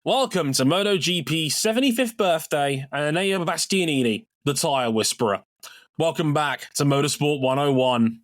Welcome to MotoGP's 75th birthday and Enea Bastianini, the Tyre Whisperer. Welcome back to Motorsport 101.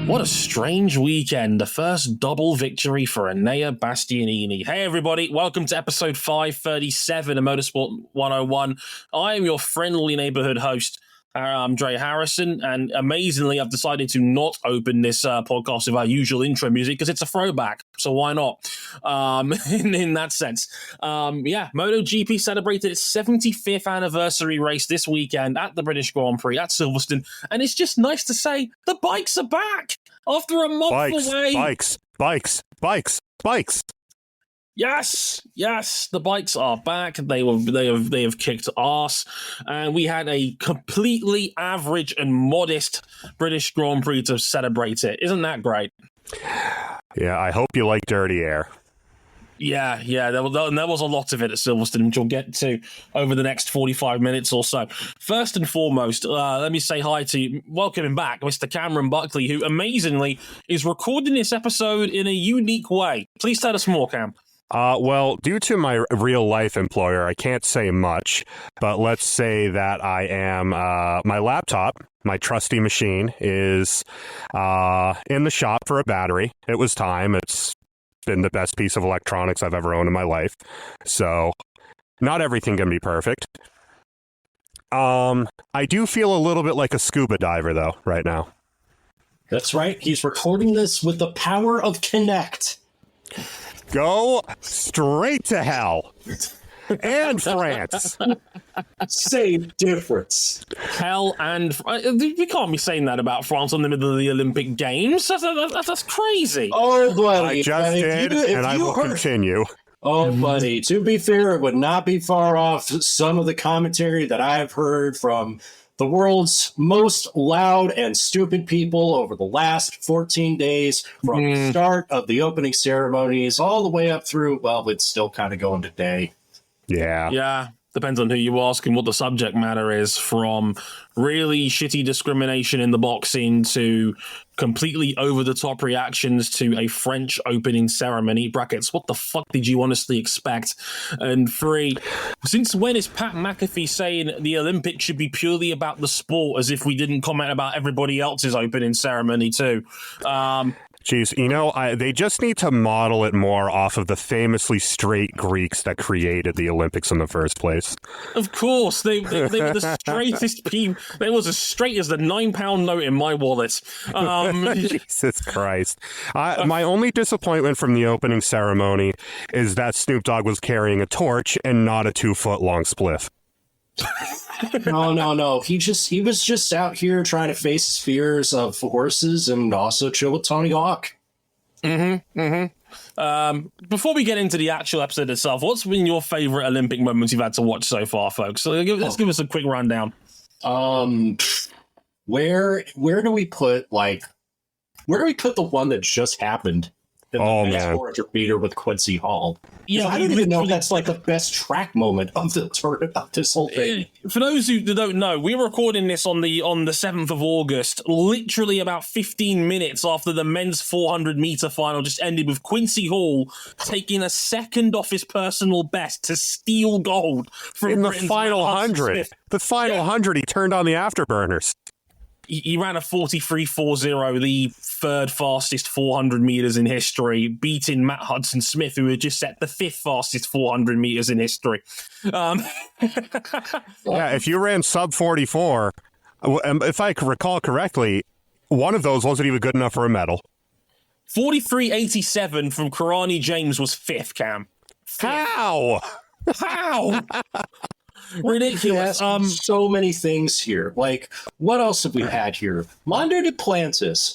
What a strange weekend. The first double victory for Enea Bastianini. Hey everybody, welcome to episode 537 of Motorsport 101. I am your friendly neighborhood host, Dre Harrison, and amazingly I've decided to not open this podcast with our usual intro music because it's a throwback, so why not? In that sense. MotoGP celebrated its 75th anniversary race this weekend at the British Grand Prix at Silverstone, and it's just nice to say the bikes are back after a month away. Bikes. Yes, the bikes are back. They have kicked ass, and we had a completely average and modest British Grand Prix to celebrate it. Isn't that great? Yeah, I hope you like dirty air. Yeah, there was a lot of it at Silverstone, which we'll get to over the next 45 minutes or so. First and foremost, let me say hi to, welcoming back, Mr. Cameron Buckley, who amazingly is recording this episode in a unique way. Please tell us more, Cam. Well, due to my real-life employer, I can't say much, but let's say that I am, my laptop, my trusty machine, is in the shop for a battery. It was time. It's been the best piece of electronics I've ever owned in my life, so not everything can be perfect. I do feel a little bit like a scuba diver, though, right now. That's right. He's recording this with the power of Kinect. Go straight to hell. And France. Same difference. Hell and... we can't be saying that about France in the middle of the Olympic Games. That's crazy. Oh, buddy. I just did, and I will continue. Oh, buddy. To be fair, it would not be far off some of the commentary that I've heard from the world's most loud and stupid people over the last 14 days, from the start of the opening ceremonies all the way up through, well, it's still kind of going today. Yeah. Depends on who you ask and what the subject matter is, from really shitty discrimination in the boxing to completely over-the-top reactions to a French opening ceremony. Brackets, what the fuck did you honestly expect? And 3, since when is Pat McAfee saying the Olympics should be purely about the sport, as if we didn't comment about everybody else's opening ceremony too? Jeez, they just need to model it more off of the famously straight Greeks that created the Olympics in the first place. Of course, they were the straightest people. They was as straight as the £9 note in my wallet. Jesus Christ. My only disappointment from the opening ceremony is that Snoop Dogg was carrying a torch and not a 2-foot-long spliff. No. He was just out here trying to face fears of horses and also chill with Tony Hawk. Before we get into the actual episode itself, what's been your favorite Olympic moments you've had to watch so far, folks? So let's give us a quick rundown. Where do we put the one that just happened? Oh, man. 400 meter with Quincy Hall. Yeah, I don't even know if that's like the best track moment of the tournament of this whole thing. For those who don't know, we're recording this on the 7th of August, literally about 15 minutes after the men's 400 meter final just ended, with Quincy Hall taking a second off his personal best to steal gold from in the Britain's final Matt 100. Smith. The final 100, he turned on the afterburners. He ran a 43.40, the third fastest 400 meters in history, beating Matt Hudson Smith, who had just set the 5th fastest 400 meters in history. Yeah, if you ran sub 44, if I recall correctly, one of those wasn't even good enough for a medal. 43.87 from Karani James was 5th, Cam. How? Ridiculous. So many things here. Like, what else have we had here? Mondo Duplantis,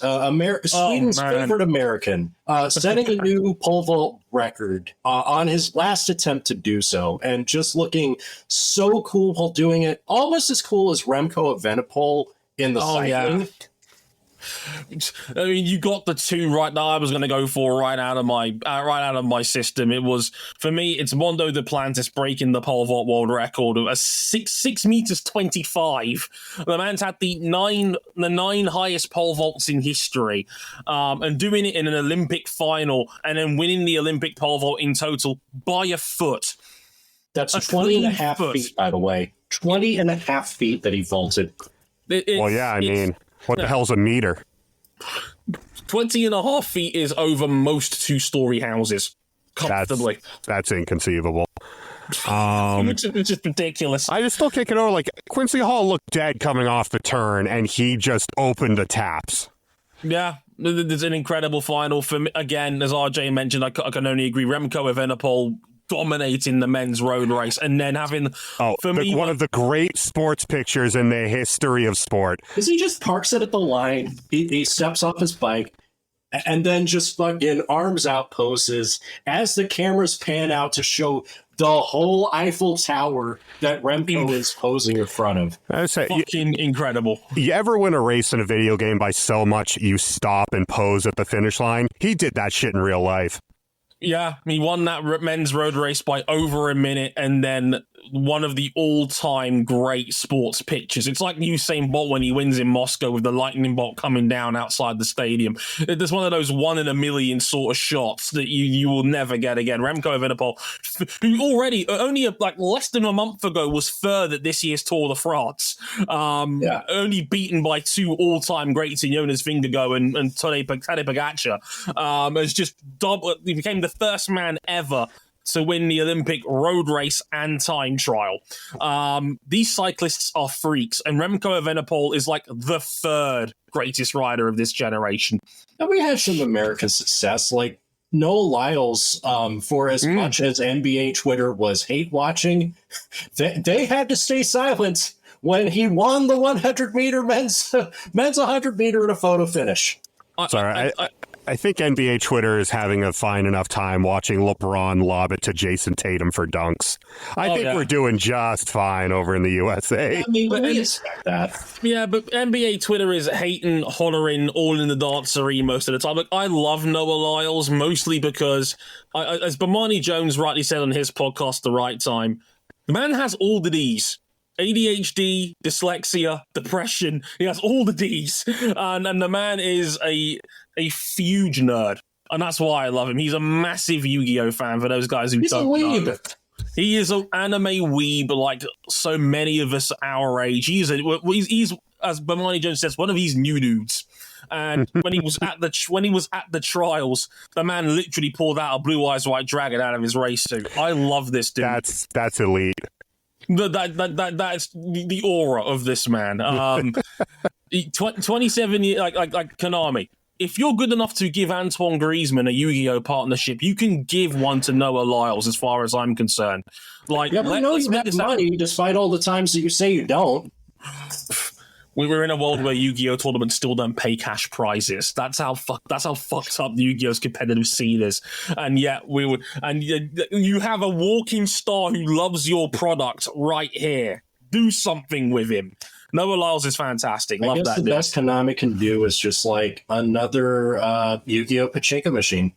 Sweden's favorite American, setting a new pole vault record on his last attempt to do so, and just looking so cool while doing it. Almost as cool as Remco Evenepoel in the cycling. Yeah. I mean, you got the two right that I was going to go for right out of my system. It was, for me, it's Mondo Duplantis breaking the pole vault world record of a 6 meters 25. The man's had the nine highest pole vaults in history, and doing it in an Olympic final and then winning the Olympic pole vault in total by a foot. That's 20 and a half feet, by the way. 20 and a half feet that he vaulted. What the hell's a meter? 20 and a half feet is over most two-story houses, comfortably. That's inconceivable. It's just ridiculous. I just still can't get over, like, Quincy Hall looked dead coming off the turn, and he just opened the taps. Yeah, there's an incredible final. For me, again, as RJ mentioned, I can only agree. Remco Evenepoel dominating the men's road race, and then having one of the great sports pictures in the history of sport. Because he just parks it at the line, he steps off his bike, and then just fucking arms out poses as the cameras pan out to show the whole Eiffel Tower that Remco is posing in front of. Fucking incredible. You ever win a race in a video game by so much you stop and pose at the finish line? He did that shit in real life. Yeah, he won that men's road race by over a minute, and then one of the all-time great sports pictures. It's like Usain Bolt when he wins in Moscow with the lightning bolt coming down outside the stadium. There's one of those 1 in a million sort of shots that you will never get again. Remco Evenepoel, who already, only like less than a month ago, was third at this year's Tour de France, only beaten by two all-time greats in Jonas Vingegaard and Tadej Pogačar, has just he became the first man ever to win the Olympic road race and time trial. These cyclists are freaks, and Remco Evenepoel is like the third greatest rider of this generation. And we had some American success, like Noah Lyles, for as much as NBA Twitter was hate watching, they had to stay silent when he won the 100-meter men's 100-meter in a photo finish. I think NBA Twitter is having a fine enough time watching LeBron lob it to Jason Tatum for dunks. I think we're doing just fine over in the USA. I mean, we expect that. Yeah, but NBA Twitter is hating, hollering, all in the dancery most of the time. Like, I love Noah Lyles mostly because, as Bomani Jones rightly said on his podcast, The Right Time, the man has all the Ds. ADHD, dyslexia, depression. He has all the Ds. And the man is a huge nerd. And that's why I love him. He's a massive Yu-Gi-Oh fan for those guys who don't know. He is an anime weeb like so many of us our age. He's as Bomani Jones says, one of these new dudes. And when he was at the trials, the man literally pulled out a Blue Eyes White Dragon out of his race suit. I love this dude. That's elite. That's the aura of this man. 27 years, like Konami. If you're good enough to give Antoine Griezmann a Yu-Gi-Oh partnership, you can give one to Noah Lyles, as far as I'm concerned. Like, yeah, but I know you have money, despite all the times that you say you don't. We're in a world where Yu-Gi-Oh tournaments still don't pay cash prizes. That's how fucked up Yu-Gi-Oh's competitive scene is. And yet you have a walking star who loves your product right here. Do something with him. Noah Lyles is fantastic. Love that. I guess the best Konami can do is just like another Yu-Gi-Oh pachinko machine.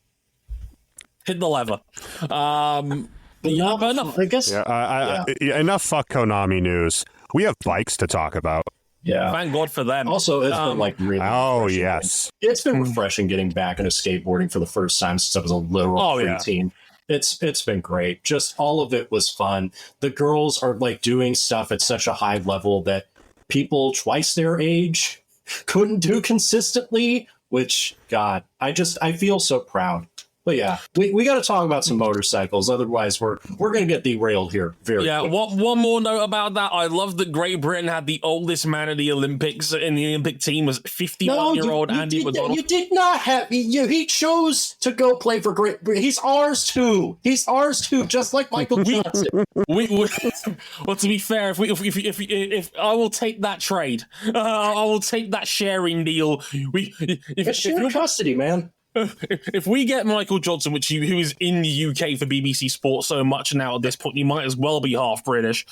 Hit the lever. Enough. I guess. Enough fuck Konami news. We have bikes to talk about. Yeah. Thank God for them. Also, it's been like really refreshing. Yes. It's been refreshing getting back into skateboarding for the first time since I was a literal preteen. It's been great. Just all of it was fun. The girls are like doing stuff at such a high level that people twice their age couldn't do consistently, which, God, I feel so proud. But yeah, we got to talk about some motorcycles. Otherwise, we're going to get derailed here very quickly. One more note about that. I love that Great Britain had the oldest man in the Olympics, in the Olympic team was 51-year-old Andy McDonald. You did not have... He chose to go play for Great Britain. He's ours too. Just like Michael Johnson. Well, to be fair, if I will take that trade, I will take that sharing deal. It's shared custody, man. If we get Michael Johnson, who is in the UK for BBC Sport so much now at this point, you might as well be half British.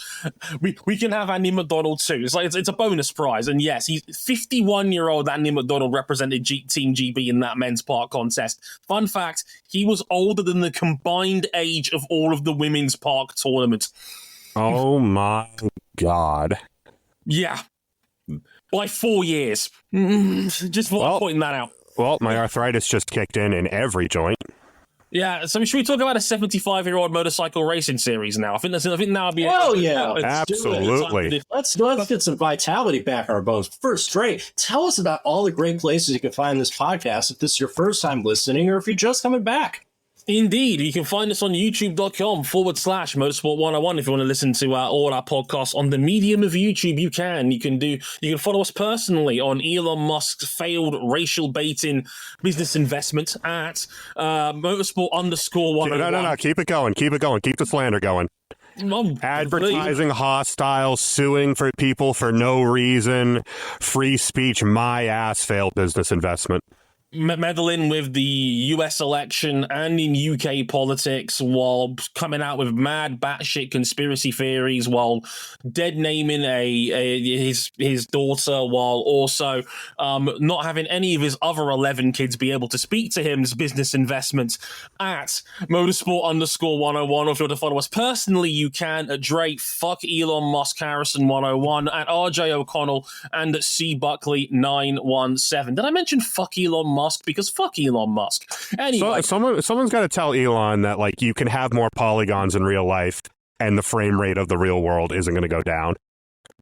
We can have Andy McDonald too. It's a bonus prize. And yes, he's 51-year-old Andy McDonald represented Team GB in that men's park contest. Fun fact, he was older than the combined age of all of the women's park tournaments. Oh my God. Yeah. By 4 years. Just pointing that out. Well, my arthritis just kicked in every joint. Yeah, so should we talk about a 75-year-old motorcycle racing series now? I think now would be... Oh, yeah. Absolutely. Let's get some vitality back in our bones. First, Dre, tell us about all the great places you can find this podcast if this is your first time listening or if you're just coming back. Indeed. You can find us on youtube.com/motorsport101 if you want to listen to all our podcasts on the medium of YouTube. You can follow us personally on Elon Musk's failed racial baiting business investment at motorsport_101. No. Keep it going. Keep the slander going. Advertising hostile, suing for people for no reason, free speech, my ass failed business investment. Meddling with the US election and in UK politics while coming out with mad batshit conspiracy theories while dead naming his daughter while also not having any of his other 11 kids be able to speak to him's business investments at motorsport_101. Or if you want to follow us personally, you can at Drake, fuck Elon Musk, Harrison 101, at RJ O'Connell, and at C Buckley 917. Did I mention fuck Elon Musk? Because fuck Elon Musk. Anyway, someone's got to tell Elon that like you can have more polygons in real life, and the frame rate of the real world isn't going to go down.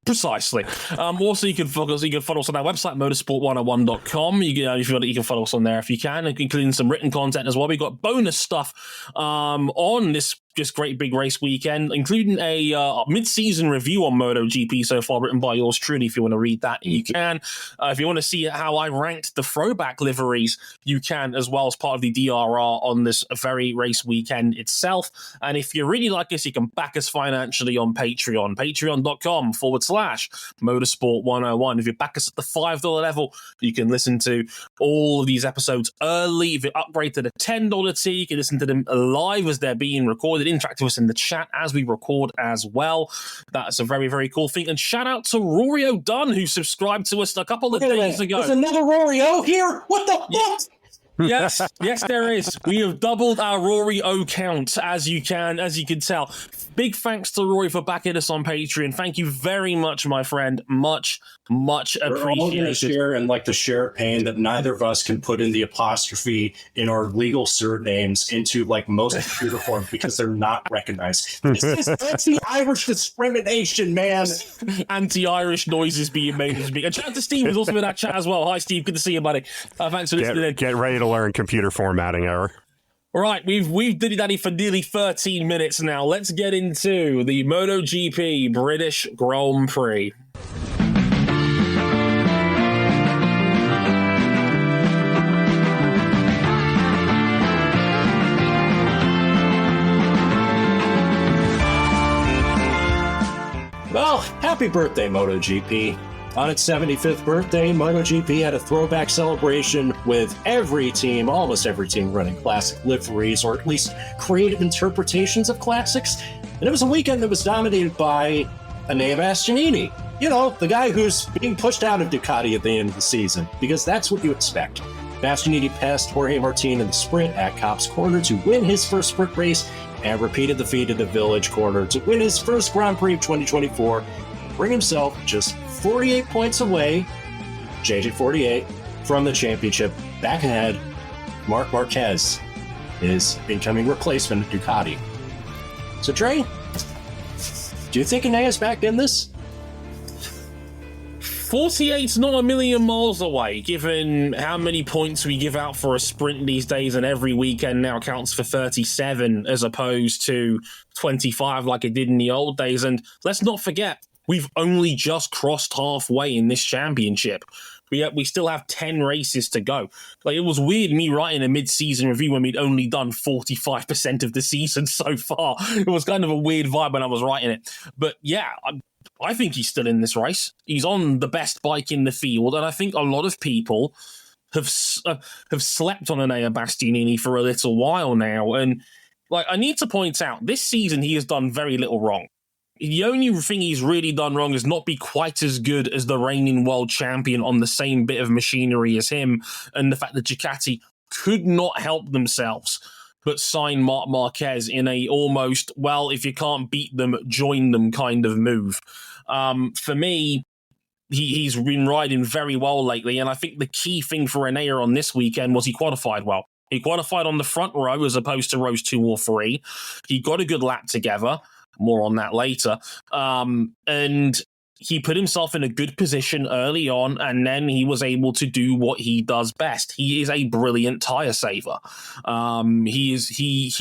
Precisely. Also, you can follow us on our website, motorsport101.com. You can follow us on there if you can, including some written content as well. We've got bonus stuff on this great big race weekend, including a mid-season review on MotoGP so far, written by yours truly. If you want to read that, you can. If you want to see how I ranked the throwback liveries, you can as well as part of the DRR on this very race weekend itself. And if you really like us, you can back us financially on Patreon, patreon.com/motorsport101. If you back us at the $5 level, you can listen to all of these episodes early. If you upgrade to the $10 tier, you can listen to them live as they're being recorded. Interact with us in the chat as we record as well. That's a very, very cool thing. And shout out to Rory O'Dunn, who subscribed to us a couple of days ago. There's another Rory O here? What the fuck? Yes, there is. We have doubled our Rory O count, as you can tell. Big thanks to Rory for backing us on Patreon. Thank you very much, my friend. Much appreciated. We're all going to share in the share pain that neither of us can put in the apostrophe in our legal surnames into most computer forms because they're not recognized. This is anti-Irish discrimination, man. Anti-Irish noises being made as me. And shout out to Steve, who's also in that chat as well. Hi, Steve. Good to see you, buddy. Thanks for listening. Get ready to learn computer formatting error. All right, we've diddy-daddy for nearly 13 minutes now. Let's get into the MotoGP British Grand Prix. Well, happy birthday, MotoGP. On its 75th birthday, MotoGP had a throwback celebration with almost every team running classic liveries, or at least creative interpretations of classics. And it was a weekend that was dominated by Enea Bastianini. You know, the guy who's being pushed out of Ducati at the end of the season, because that's what you expect. Bastianini passed Jorge Martin in the sprint at Copse Corner to win his first sprint race, and repeated the feat at the Village Corner to win his first Grand Prix of 2024, bring himself just 48 points away, JJ48, from the championship. Back ahead, Marc Marquez, his incoming replacement at Ducati. So, Dre, do you think Enea's back in this? 48's not a million miles away, given how many points we give out for a sprint these days, and every weekend now counts for 37 as opposed to 25 like it did in the old days. And let's not forget, we've only just crossed halfway in this championship. We still have 10 races to go. Like, it was weird me writing a mid-season review when we'd only done 45% of the season so far. It was kind of a weird vibe when I was writing it. But yeah, I think he's still in this race. He's on the best bike in the field, and I think a lot of people have slept on Enea Bastianini for a little while now. And like, I need to point out, this season he has done very little wrong. The only thing he's really done wrong is not be quite as good as the reigning world champion on the same bit of machinery as him, and the fact that Ducati could not help themselves but sign Marc Marquez in a almost, well, if you can't beat them, join them kind of move. For me, he's been riding very well lately, and I think the key thing for Enea on this weekend was he qualified well. He qualified on the front row as opposed to rows 2 or 3. He got a good lap together. More on that later. And he put himself in a good position early on, and then he was able to do what he does best. He is a brilliant tire saver. He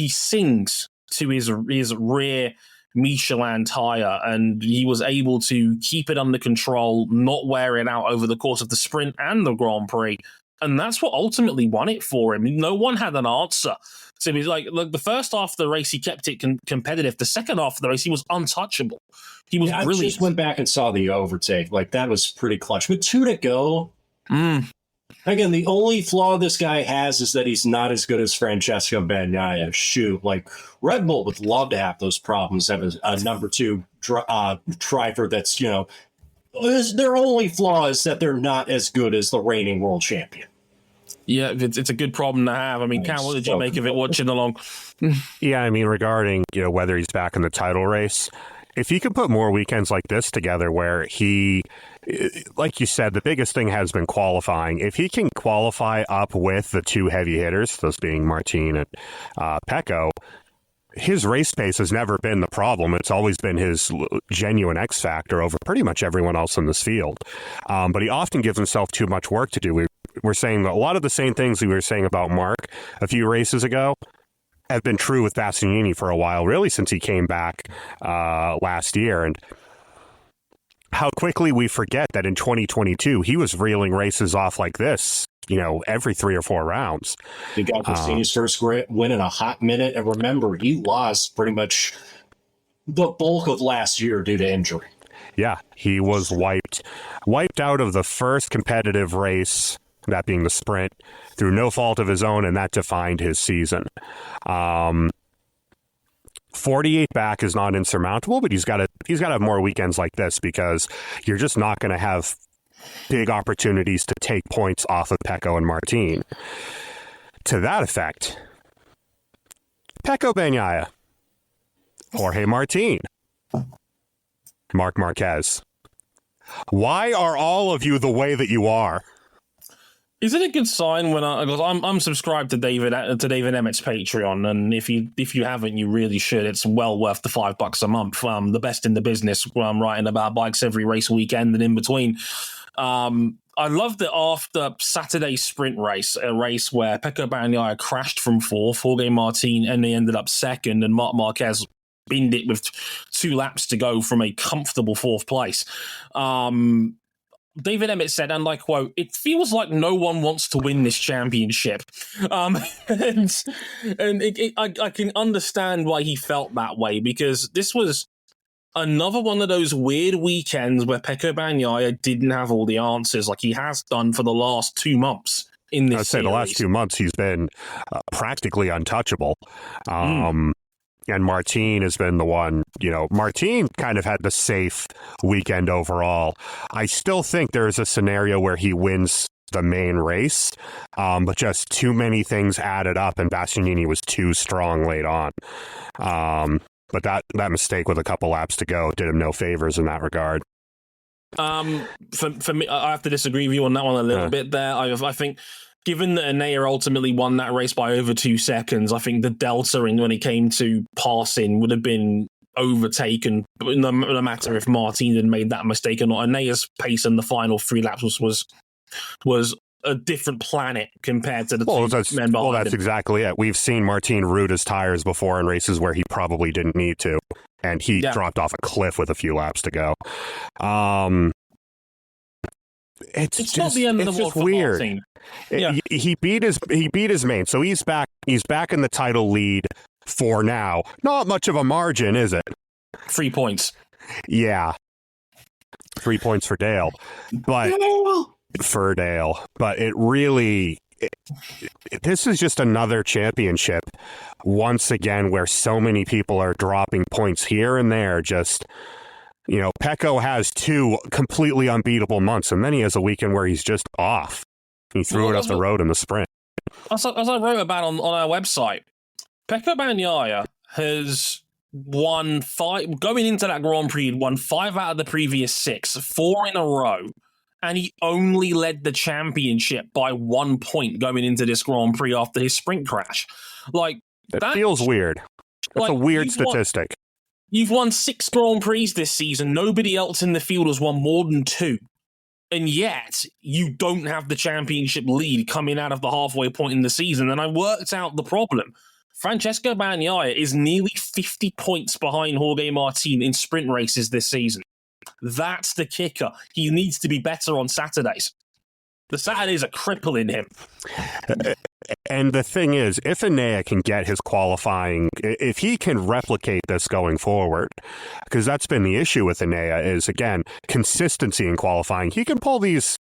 sings to his rear Michelin tire, and he was able to keep it under control, not wear it out over the course of the sprint and the Grand Prix. And that's what ultimately won it for him. No one had an answer. So he's like, look, the first half of the race, he kept it competitive. The second half of the race, he was untouchable. He was brilliant. I just went back and saw the overtake. Like, that was pretty clutch. But 2 to go. Again, the only flaw this guy has is that he's not as good as Francesco Bagnaia. Shoot, like, Red Bull would love to have those problems, have a number 2 driver that's, you know, their only flaw is that they're not as good as the reigning world champion. Yeah, it's a good problem to have. I mean, Cam, what did you make of it watching along? Yeah, I mean, regarding, you know, whether he's back in the title race, if he could put more weekends like this together where he, like you said, the biggest thing has been qualifying. If he can qualify up with the 2 heavy hitters, those being Martin and Pecco, his race pace has never been the problem. It's always been his genuine X factor over pretty much everyone else in this field. But he often gives himself too much work to do. We're saying a lot of the same things we were saying about Mark a few races ago have been true with Bastianini for a while, really since he came back last year. And how quickly we forget that in 2022, he was reeling races off like this, you know, every 3 or 4 rounds. He got Bastianini's first win in a hot minute. And remember, he lost pretty much the bulk of last year due to injury. Yeah, he was wiped out of the first competitive race, that being the sprint, through no fault of his own, and that defined his season. 48 back is not insurmountable, but he's got to have more weekends like this, because you're just not going to have big opportunities to take points off of Pecco and Martin. To that effect, Pecco Bagnaia, Jorge Martin, Marc Marquez. Why are all of you the way that you are? Is it a good sign when I'm subscribed to David Emmett's Patreon, and if you haven't, you really should. It's well worth the $5 a month. The best in the business. I'm writing about bikes every race weekend and in between. I love that after Saturday's sprint race, a race where Pecco Bagnaia crashed from 4th, Jorge Martin, and they ended up 2nd, and Marc Marquez binned it with 2 laps to go from a comfortable 4th place. David Emmett said, and I quote, "It feels like no one wants to win this championship." I can understand why he felt that way, because this was another one of those weird weekends where Pecco Bagnaia didn't have all the answers like he has done for the last 2 months in this series. The last 2 months he's been practically untouchable. And Martin has been the one, you know, Martin kind of had the safe weekend overall. I still think there's a scenario where he wins the main race, but just too many things added up, and Bastianini was too strong late on. But that mistake with a couple laps to go did him no favors in that regard. For me, I have to disagree with you on that one a little bit there. I think, given that Enea ultimately won that race by over 2 seconds, I think the delta when it came to passing would have been overtaken, no matter if Martin had made that mistake or not. Enea's pace in the final 3 laps was a different planet compared to the two men behind him. That's exactly it. We've seen Martin root his tires before in races where he probably didn't need to, and he dropped off a cliff with a few laps to go. It's just, not the end of the world for weird. Martin. Yeah. He beat his main, so he's back in the title lead for now. Not much of a margin, is it? 3 points. Yeah. 3 points for Dale. But it really this is just another championship once again where so many people are dropping points here and there. Just, Pecco has 2 completely unbeatable months, and then he has a weekend where he's just off. He threw it up the road in the sprint. As I wrote about on our website, Pecco Bagnaia has won 5, going into that Grand Prix, he'd won 5 out of the previous 6, 4 in a row, and he only led the championship by 1 point going into this Grand Prix after his sprint crash. That feels weird. That's a weird statistic. You've won 6 Grand Prix this season. Nobody else in the field has won more than 2. And yet, you don't have the championship lead coming out of the halfway point in the season. And I worked out the problem. Francesco Bagnaia is nearly 50 points behind Jorge Martin in sprint races this season. That's the kicker. He needs to be better on Saturdays. The Saturdays are crippling him. And the thing is, if Enea can get his qualifying, if he can replicate this going forward, because that's been the issue with Enea is, again, consistency in qualifying. He can pull these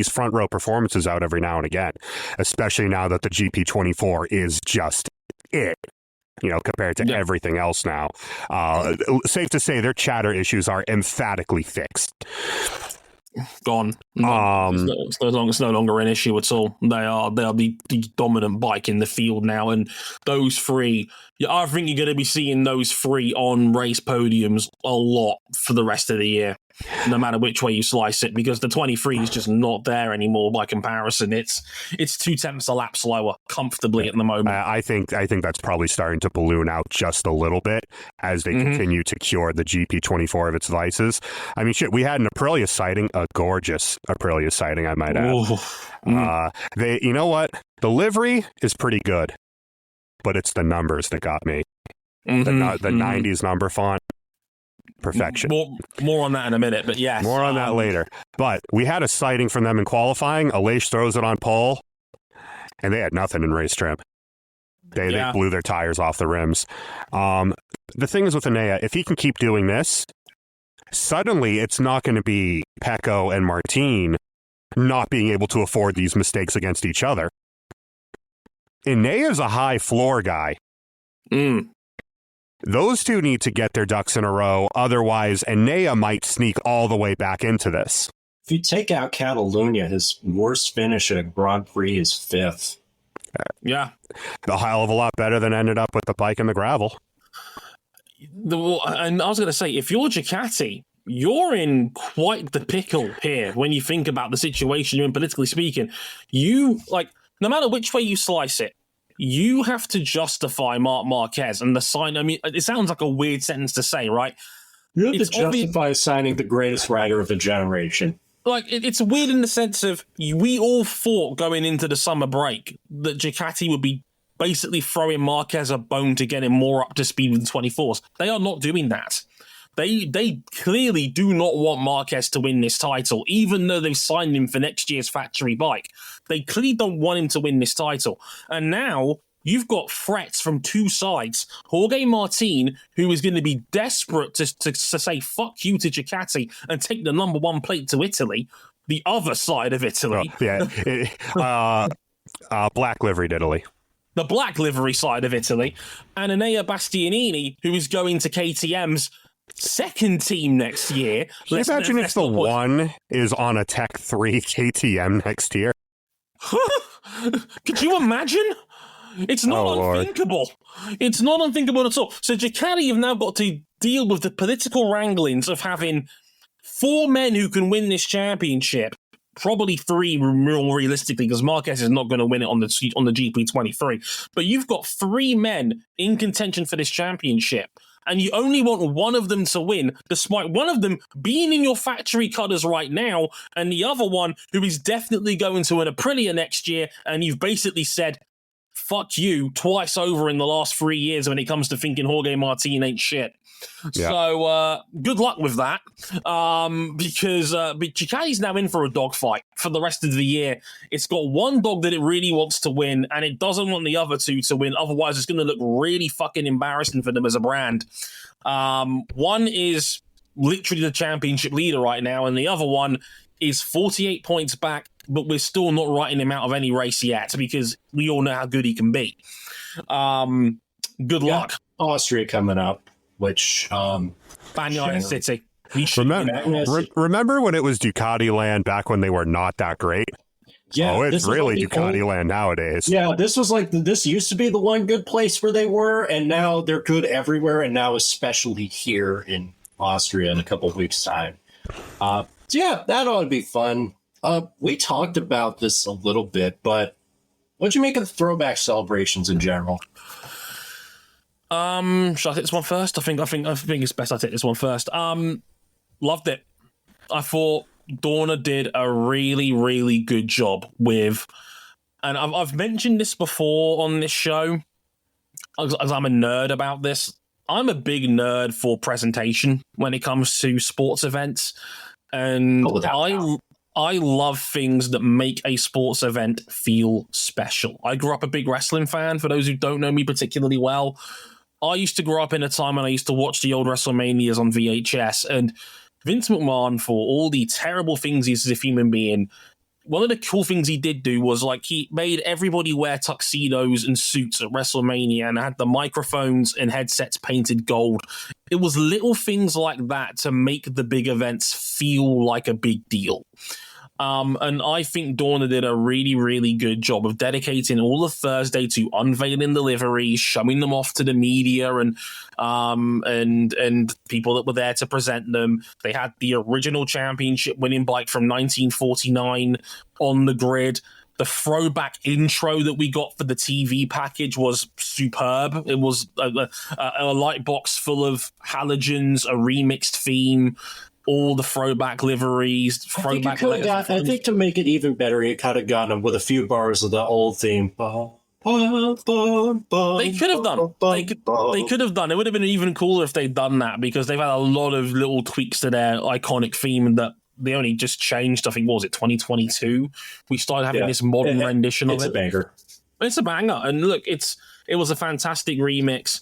front row performances out every now and again, especially now that the GP24 is just it. Compared to everything else now. Safe to say their chatter issues are emphatically fixed. Gone. It's no longer an issue at all. They are the dominant bike in the field now, and those 3, I think you're going to be seeing those 3 on race podiums a lot for the rest of the year, no matter which way you slice it, because the 23 is just not there anymore by comparison. It's 0.2 a lap slower comfortably at the moment. I think that's probably starting to balloon out just a little bit as they continue to cure the GP24 of its vices. I mean, shit, we had an Aprilia sighting, a gorgeous Aprilia sighting, I might add. You know what? The livery is pretty good, but it's the numbers that got me. The 90s number font. Perfection. More on that in a minute, but yes. More on that later. But we had a sighting from them in qualifying. Aleix throws it on pole, and they had nothing in race trim. They blew their tires off the rims. The thing is with Enea, if he can keep doing this, suddenly it's not going to be Pecco and Martin not being able to afford these mistakes against each other. Enea's a high floor guy. Those 2 need to get their ducks in a row. Otherwise, Enea might sneak all the way back into this. If you take out Catalunya, his worst finish at a Grand Prix is 5th. Yeah. A hell of a lot better than ended up with the bike and the gravel. And I was going to say, if you're Ducati, you're in quite the pickle here when you think about the situation you're in, politically speaking. No matter which way you slice it, you have to justify Marc Marquez and the sign. I mean, it sounds like a weird sentence to say, right? You have to justify signing the greatest rider of the generation. It's weird in the sense of we all thought going into the summer break that Ducati would be basically throwing Marquez a bone to get him more up to speed with the 24s. They are not doing that. They clearly do not want Marquez to win this title, even though they've signed him for next year's factory bike. They clearly don't want him to win this title. And now you've got threats from 2 sides. Jorge Martin, who is going to be desperate to say fuck you to Ducati and take the number 1 plate to Italy, the other side of Italy. Black liveried Italy. The black livery side of Italy. And Enea Bastianini, who is going to KTM's second team next year. Can you imagine if the 1 is on a Tech 3 KTM next year? Could you imagine? It's not unthinkable. Lord. It's not unthinkable at all. So Ducati have now got to deal with the political wranglings of having 4 men who can win this championship. Probably 3 more realistically, because Marquez is not going to win it on the GP23. But you've got 3 men in contention for this championship. and you only want one of them to win, despite one of them being in your factory cutters right now, and the other one who is definitely going to an Aprilia next year, and you've basically said, fuck you twice over in the last 3 years when it comes to thinking Jorge Martin ain't shit. Yeah. So good luck with that, because Ducati's now in for a dogfight for the rest of the year. It's got one dog that it really wants to win, and it doesn't want the other two to win. Otherwise, it's going to look really fucking embarrassing for them as a brand. One is literally the championship leader right now, and the other one is 48 points back, but we're still not writing him out of any race yet because we all know how good he can be. Good luck. Austria coming up, which Bagnaia City. Remember when it was Ducati land back when they were not that great? Yeah, it's really Ducati land nowadays. Yeah, this was like this used to be the one good place where they were, and now they're good everywhere, and now especially here in Austria in a couple of weeks' time. Yeah, that ought to be fun. We talked about this a little bit, but what'd you make of the throwback celebrations in general? Should I take this one first? I think it's best I take this one first. Loved it. I thought Dorna did a really, really good job with, and I've mentioned this before on this show, as I'm a nerd about this. I'm a big nerd for presentation when it comes to sports events. And I love things that make a sports event feel special. I grew up a big wrestling fan, for those who don't know me particularly well. I used to grow up in a time when I used to watch the old WrestleManias on VHS, and Vince McMahon, for all the terrible things he is as a human being, one of the cool things he did do was like he made everybody wear tuxedos and suits at WrestleMania and had the microphones and headsets painted gold. It was little things like that to make the big events feel like a big deal. And I think Dorna did a really, really good job of dedicating all of Thursday to unveiling the liveries, showing them off to the media and people that were there to present them. They had the original championship winning bike from 1949 on the grid. The throwback intro that we got for the TV package was superb. It was a light box full of halogens, a remixed theme, all the throwback liveries. I think to make it even better, you could have gone with a few bars of the old theme. They could have done. They could have done. It would have been even cooler if they'd done that, because they've had a lot of little tweaks to their iconic theme that they only just changed. I think, what was it, 2022? We started having this modern rendition of it. It's a banger. It's a banger. And look, it was a fantastic remix.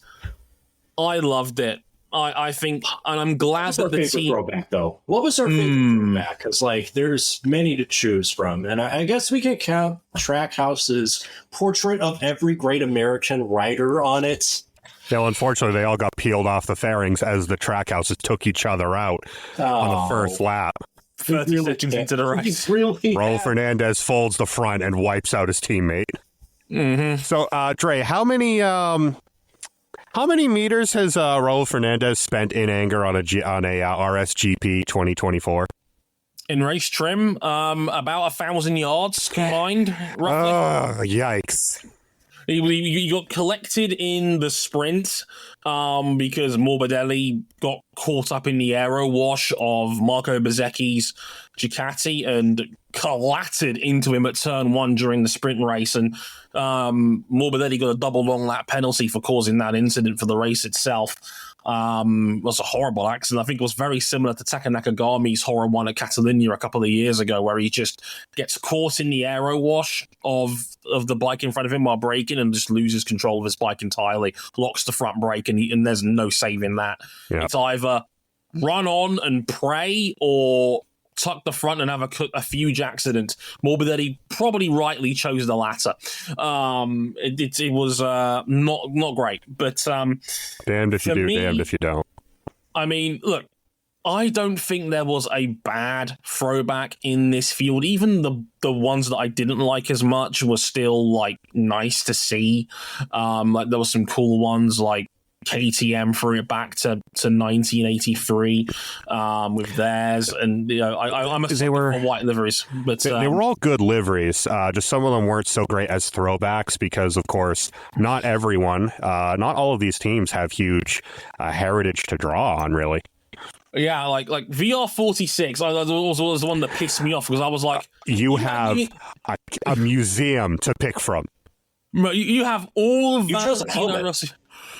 I loved it. I think, and I'm glad that the team. Throwback, though. What was our favorite throwback? Because there's many to choose from, and I guess we can count Trackhouse's portrait of every great American writer on it. Well, unfortunately, they all got peeled off the fairings as the Trackhouses took each other out on the first lap. 30 seconds into the race. Raul Fernandez folds the front and wipes out his teammate. Mm-hmm. So, Dre, how many meters has Raul Fernandez spent in anger on a RSGP 2024? In race trim, about 1,000 yards combined, roughly. Oh, yikes. He got collected in the sprint because Morbidelli got caught up in the aero wash of Marco Bezzecchi's Ducati and collatted into him at turn one during the sprint race. And Morbidelli got a double long lap penalty for causing that incident for the race itself. It was a horrible accident. I think it was very similar to Taka Nakagami's horror one at Catalunya a couple of years ago, where he just gets caught in the aero wash of the bike in front of him while braking and just loses control of his bike entirely, locks the front brake, and there's no saving that. Yeah. It's either run on and pray or tuck the front and have a huge accident. Morbidelli probably rightly chose the latter. It was not great, but damned if you do, damned if you don't. I mean, look, I don't think there was a bad throwback in this field. Even the ones that I didn't like as much were still nice to see. There were some cool ones like KTM threw it back to 1983 with theirs, and I'm a sucker for white liveries, but they were all good liveries. Just some of them weren't so great as throwbacks because, of course, not everyone, not all of these teams have huge heritage to draw on, really. Yeah, like VR46 was the one that pissed me off because I was like, you have a museum to pick from. You have all of Valentino Rossi.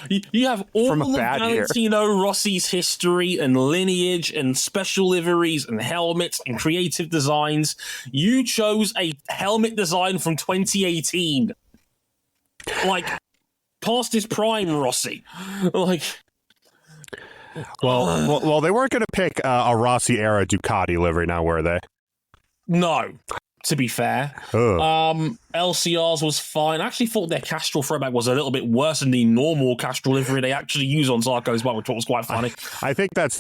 You have all of Valentino Rossi's history and lineage and special liveries and helmets and creative designs. You chose a helmet design from 2018, like past his prime, Rossi. Like. Well, they weren't going to pick a Rossi era Ducati livery, now were they? No, to be fair. LCRs was fine. I actually thought their Castrol throwback was a little bit worse than the normal Castrol livery they actually use on Zarco's bike, which was quite funny. I think that's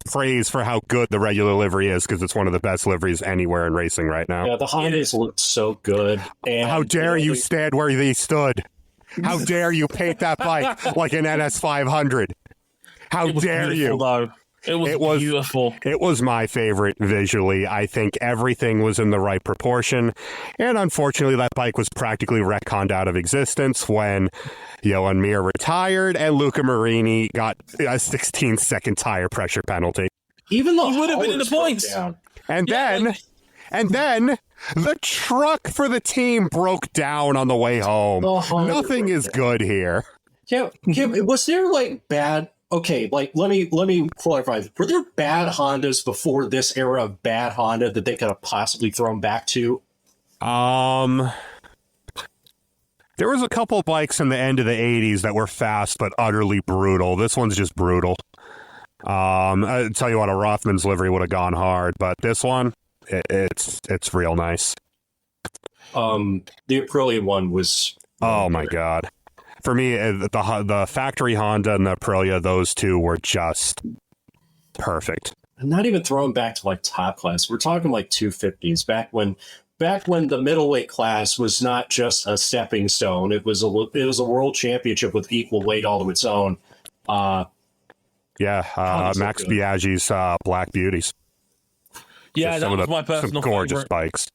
praise for how good the regular livery is, because it's one of the best liveries anywhere in racing right now. Yeah, the Hondas looked so good. And how dare you stand where they stood? How dare you paint that bike like an NS500? How dare you? Though. It was beautiful. It was my favorite visually. I think everything was in the right proportion. And unfortunately, that bike was practically retconned out of existence when Johan Mir retired and Luca Marini got a 16-second tire pressure penalty. Even though he would have been in the points. And then the truck for the team broke down on the way home. Nothing is good here. Yeah, was there bad... Okay, let me clarify. Were there bad Hondas before this era of bad Honda that they could have possibly thrown back to? There was a couple bikes in the end of the 80s that were fast but utterly brutal. This one's just brutal. I'll tell you what, a Rothman's livery would have gone hard, but this one, it's real nice. The Aprilia one was... Oh my God. For me, the factory Honda and the Aprilia, those two were just perfect. I'm not even throwing back to top class. We're talking 250s, back when the middleweight class was not just a stepping stone. It was a world championship with equal weight all to its own. Max Biaggi's Black Beauties. Yeah, that was my personal gorgeous favorite. Bikes.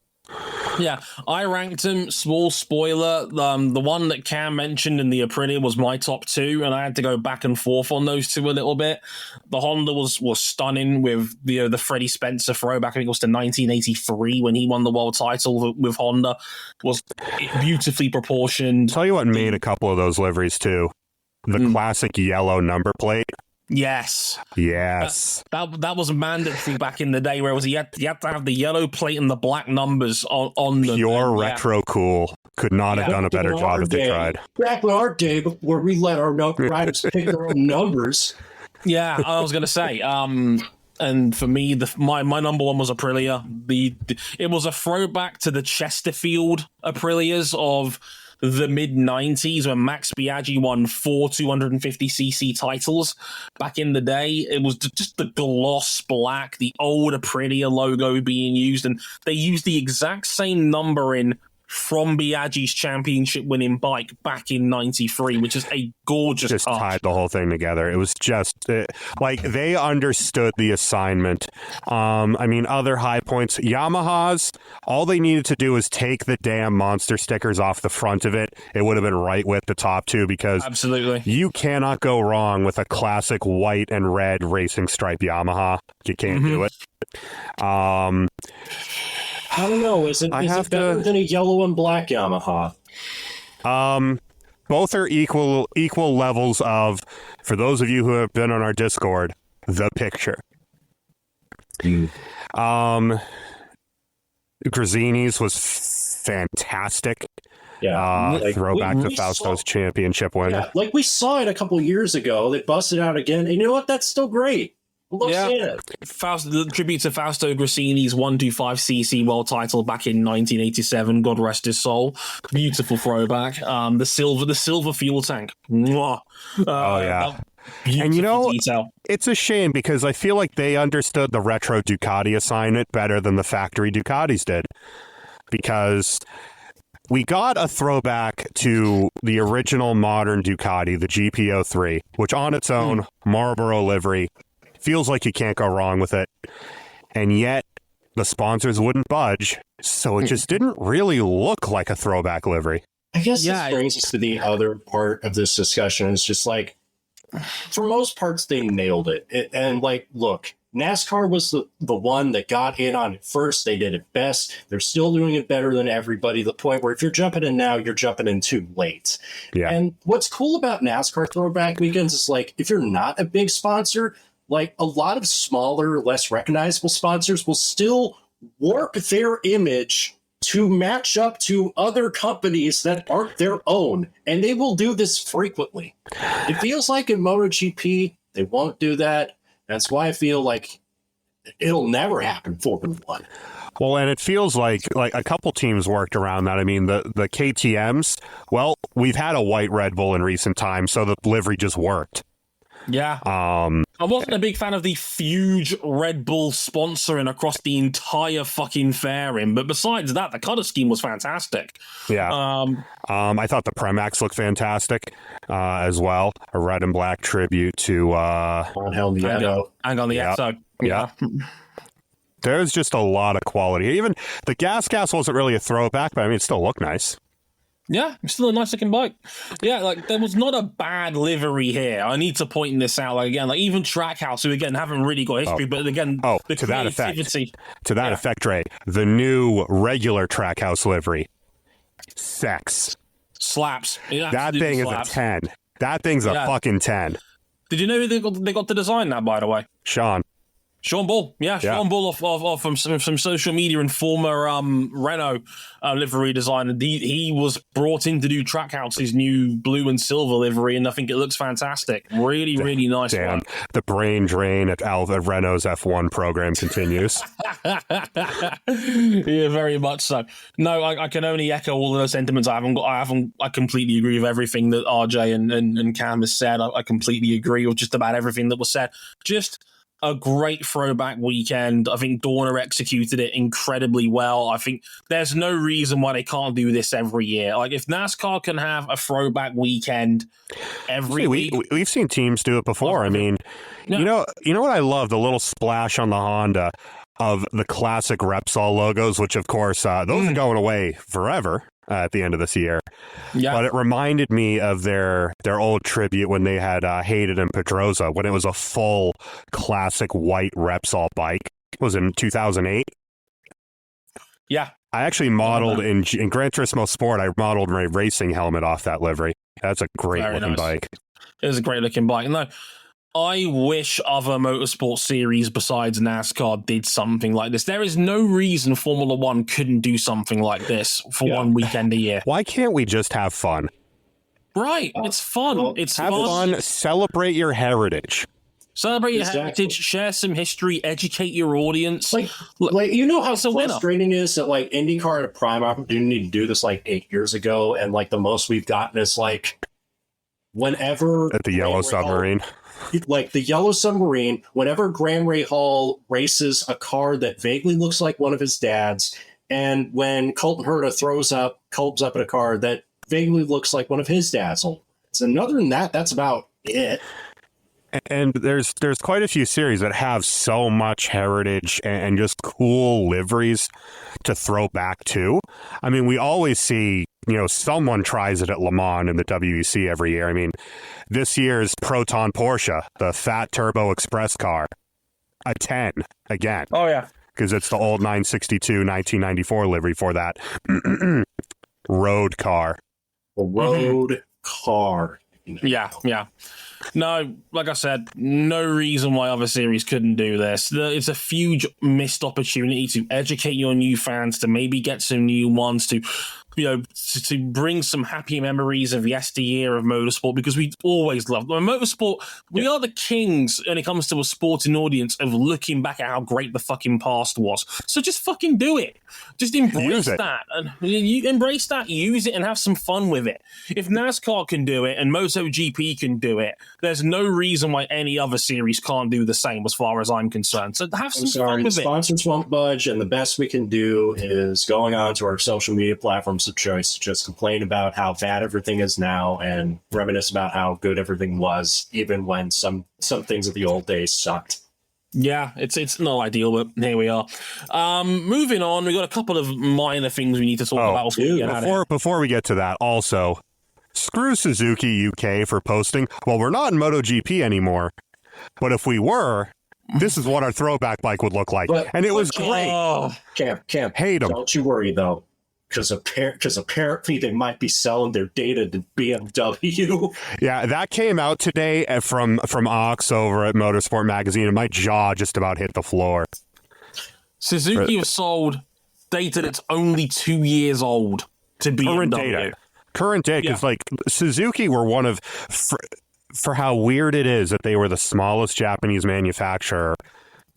Yeah, I ranked them. Small spoiler, the one that Cam mentioned in the Aprilia was my top two, and I had to go back and forth on those two a little bit. The Honda was stunning with the Freddie Spencer throwback. I think it was to 1983 when he won the world title with Honda. Was beautifully proportioned. Tell you what made a couple of those liveries too. The classic yellow number plate. Yes. That was mandatory back in the day, where you had to have the yellow plate and the black numbers on them. Pure retro cool. Could not have done a better job if they tried. Back in our day, where we let our riders pick their own numbers. Yeah, I was going to say. And for me, my number one was Aprilia. It was a throwback to the Chesterfield Aprilias of the mid-90s when Max Biaggi won 4 250cc titles back in the day. It was just the gloss black, the old Aprilia logo being used, and they used the exact same numbering from Biaggi's championship-winning bike back in 93, which is a gorgeous just touch. Tied the whole thing together. It was just, they understood the assignment. Other high points, Yamaha's, all they needed to do was take the damn monster stickers off the front of it. It would have been right with the top two, because absolutely, you cannot go wrong with a classic white and red racing stripe Yamaha. You can't do it. I don't know. Is it better than a yellow and black Yamaha? Both are equal levels of, for those of you who have been on our Discord, the picture. Grazzini's was fantastic. Yeah. Throwback to Fausto's championship winner. Yeah, we saw it a couple years ago. They busted out again. And you know what? That's still great. The tribute to Fausto Grassini's 125cc world title back in 1987. God rest his soul. Beautiful throwback. The silver fuel tank. And detail. It's a shame, because I feel like they understood the retro Ducati assignment better than the factory Ducatis did, because we got a throwback to the original modern Ducati, the GP03, which on its own, Marlboro livery, feels like you can't go wrong with it. And yet, the sponsors wouldn't budge, so it just didn't really look like a throwback livery. I guess this brings us to the other part of this discussion. It's just like, for most parts, they nailed it. And like, look, NASCAR was the one that got in on it first. They did it best. They're still doing it better than everybody. The point where if you're jumping in now, you're jumping in too late. Yeah. And what's cool about NASCAR throwback weekends is like, if you're not a big sponsor, like a lot of smaller, less recognizable sponsors will still warp their image to match up to other companies that aren't their own. And they will do this frequently. It feels like in MotoGP, they won't do that. That's why I feel like it'll never happen Formula One. Well, and it feels like a couple teams worked around that. I mean, the KTMs, well, we've had a white Red Bull in recent times, so the livery just worked. Yeah. I wasn't a big fan of the huge Red Bull sponsoring across the entire fucking fairing, but besides that, the color scheme was fantastic. Yeah. I thought the Premax looked fantastic as well. A red and black tribute to Angel Nieto. Angel Nieto. Yeah. There's just a lot of quality. Even the gas wasn't really a throwback, but I mean, it still looked nice. Yeah, it's still a nice looking bike. Yeah, like there was not a bad livery here. I need to point this out. Like again, like even Trackhouse, who again haven't really got history, but again, the to that effect, effect, Ray, the new regular Trackhouse livery, sex slaps. That thing slaps. Is a 10. That thing's a fucking 10. Did you know they got to design that, by the way? Sean Ball, Sean Ball off from social media and former Renault livery designer. He was brought in to do Trackhouse's new blue and silver livery, and I think it looks fantastic. Really nice. Damn, the brain drain at Renault's F1 program continues. Yeah, very much so. No, I can only echo all of those sentiments. I completely agree with everything that RJ and Cam has said. I completely agree with just about everything that was said. Just a great throwback weekend. I think Dorna executed it incredibly well. I think there's no reason why they can't do this every year. Like if NASCAR can have a throwback weekend every week. We've seen teams do it before. I mean, you know what I love? The little splash on the Honda of the classic Repsol logos, which of course, those are going away forever. At the end of this year. Yeah. But it reminded me of their old tribute when they had Hayden and Pedrosa, when it was a full classic white Repsol bike. It was in 2008. Yeah. I actually modeled in Gran Turismo Sport, I modeled my racing helmet off that livery. That's a great looking bike. It is a great looking bike. No, I wish other motorsport series besides NASCAR did something like this. There is no reason Formula One couldn't do something like this for one weekend a year. Why can't we just have fun? Right. It's fun. Have fun. Celebrate your heritage. Celebrate your heritage, share some history, educate your audience. Like you know how frustrating it is that like IndyCar had a prime opportunity to do this like 8 years ago, and like the most we've gotten is like whenever at the Yellow Submarine. Like the Yellow Submarine, whenever Graham Ray Hall races a car that vaguely looks like one of his dad's, and when Colton Herta comes up in a car that vaguely looks like one of his dad's. So other than that, that's about it. And there's quite a few series that have so much heritage and just cool liveries to throw back to. I mean, we always see, someone tries it at Le Mans in the WEC every year. I mean, this year's Proton Porsche, the Fat Turbo Express car, a 10 again. Oh, yeah. Because it's the old 962, 1994 livery for that road car. A road car. Yeah. No, like I said, no reason why other series couldn't do this. It's a huge missed opportunity to educate your new fans, to maybe get some new ones, to bring some happy memories of yesteryear of motorsport, because we always loved motorsport. We are the kings when it comes to a sporting audience of looking back at how great the fucking past was. So just fucking do it. Just embrace that. And you embrace that, use it, and have some fun with it. If NASCAR can do it and MotoGP can do it, there's no reason why any other series can't do the same as far as I'm concerned. So have some fun with it. Sponsors won't budge, and the best we can do is going on to our social media platforms, of choice to just complain about how bad everything is now and reminisce about how good everything was, even when some things of the old days sucked. Yeah, it's not ideal, but here we are. Moving on, we got a couple of minor things we need to talk about. Before we get to that, also, screw Suzuki UK for posting. Well, we're not in MotoGP anymore, but if we were, this is what our throwback bike would look like. And it was great. Camp, hate them. Don't you worry, though, because apparently they might be selling their data to BMW. Yeah, that came out today from Ox over at Motorsport Magazine, and my jaw just about hit the floor. Suzuki was sold data that's only 2 years old to BMW. Current data, because like Suzuki were one of, for how weird it is that they were the smallest Japanese manufacturer,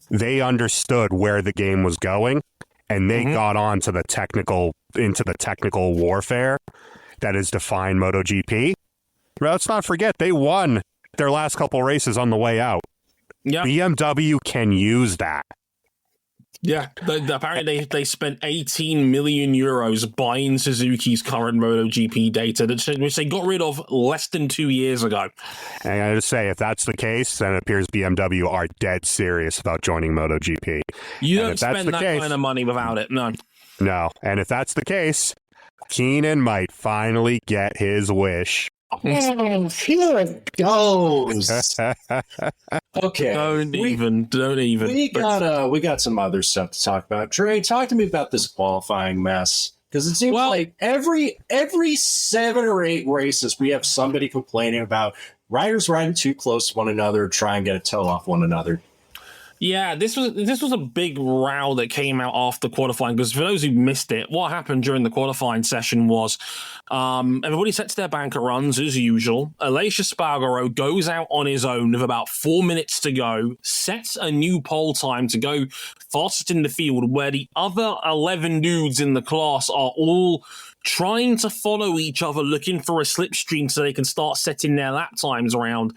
they understood where the game was going, and they got on to the technical warfare that has defined MotoGP. Let's not forget, they won their last couple races on the way out. Yeah. BMW can use that. Yeah, apparently they spent 18 million euros buying Suzuki's current MotoGP data, which they got rid of less than 2 years ago. And I gotta say, if that's the case, then it appears BMW are dead serious about joining MotoGP. You don't spend that kind of money without it, no. No, and if that's the case, Keenan might finally get his wish. Oh, here it goes. Okay. Don't even. We got some other stuff to talk about. Trey, talk to me about this qualifying mess. Because it seems like every 7 or 8 races we have somebody complaining about riders riding too close to one another, try and get a toe off one another. Yeah, this was a big row that came out after qualifying, because for those who missed it, what happened during the qualifying session was everybody sets their banker runs as usual. Aleix Espargaro goes out on his own with about 4 minutes to go, sets a new pole time to go fastest in the field, where the other 11 dudes in the class are all trying to follow each other, looking for a slipstream so they can start setting their lap times around.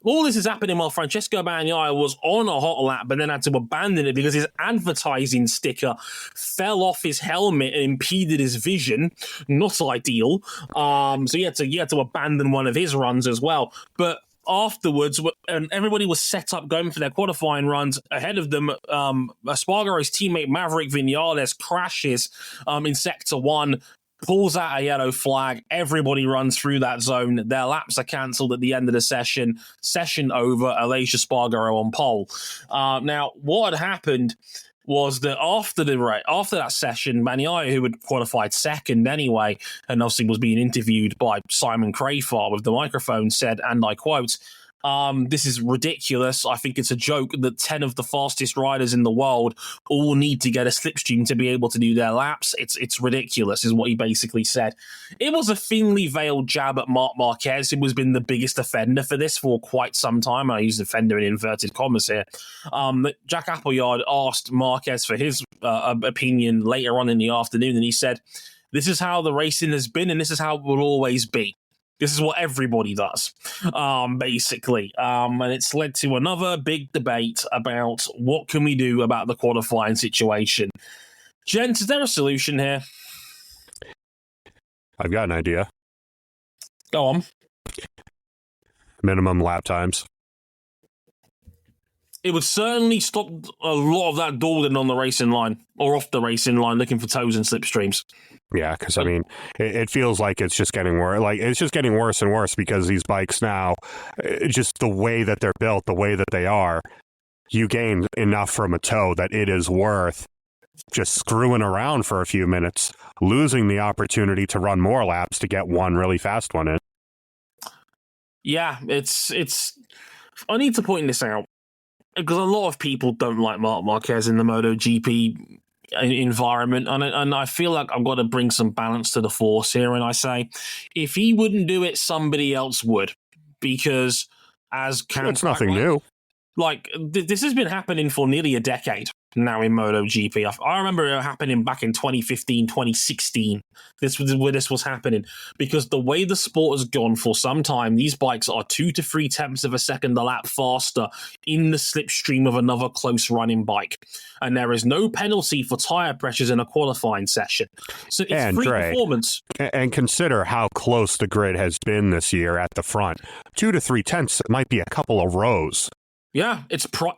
All this is happening while Francesco Bagnaia was on a hot lap, but then had to abandon it because his advertising sticker fell off his helmet and impeded his vision. Not ideal. So he had to abandon one of his runs as well. But afterwards, and everybody was set up going for their qualifying runs. Ahead of them, Espargaro's teammate Maverick Vinales crashes in Sector 1, pulls out a yellow flag. Everybody runs through that zone. Their laps are cancelled at the end of the session. Session over. Aleix Espargaro on pole. Now, what had happened was that after that session, Bagnaia, who had qualified second anyway, and obviously was being interviewed by Simon Crafar with the microphone, said, and I quote, "This is ridiculous. I think it's a joke that 10 of the fastest riders in the world all need to get a slipstream to be able to do their laps. It's ridiculous," is what he basically said. It was a thinly veiled jab at Marc Marquez, who has been the biggest offender for this for quite some time. I use offender in inverted commas here. Jack Appleyard asked Marquez for his opinion later on in the afternoon, and he said, "This is how the racing has been, and this is how it will always be. This is what everybody does," basically. And it's led to another big debate about what can we do about the qualifying situation. Gents, is there a solution here? I've got an idea. Go on. Minimum lap times. It would certainly stop a lot of that dawdling on the racing line or off the racing line looking for toes and slipstreams. Yeah, because I mean, it feels like it's just getting worse. Like it's just getting worse and worse because these bikes now, just the way that they're built, the way that they are, you gain enough from a toe that it is worth just screwing around for a few minutes, losing the opportunity to run more laps to get one really fast one in. Yeah, it's. I need to point this out because a lot of people don't like Marc Marquez in the MotoGP environment, and I feel like I've got to bring some balance to the force here, and I say if he wouldn't do it, somebody else would, because as that's nothing new. Like this has been happening for nearly a decade. now in MotoGP. I remember it happening back in 2015, 2016. This was where this was happening, because the way the sport has gone for some time, these bikes are 2 to 3 tenths of a second a lap faster in the slipstream of another close running bike. And there is no penalty for tire pressures in a qualifying session. So it's free performance. And consider how close the grid has been this year at the front. 2 to 3 tenths might be a couple of rows. Yeah,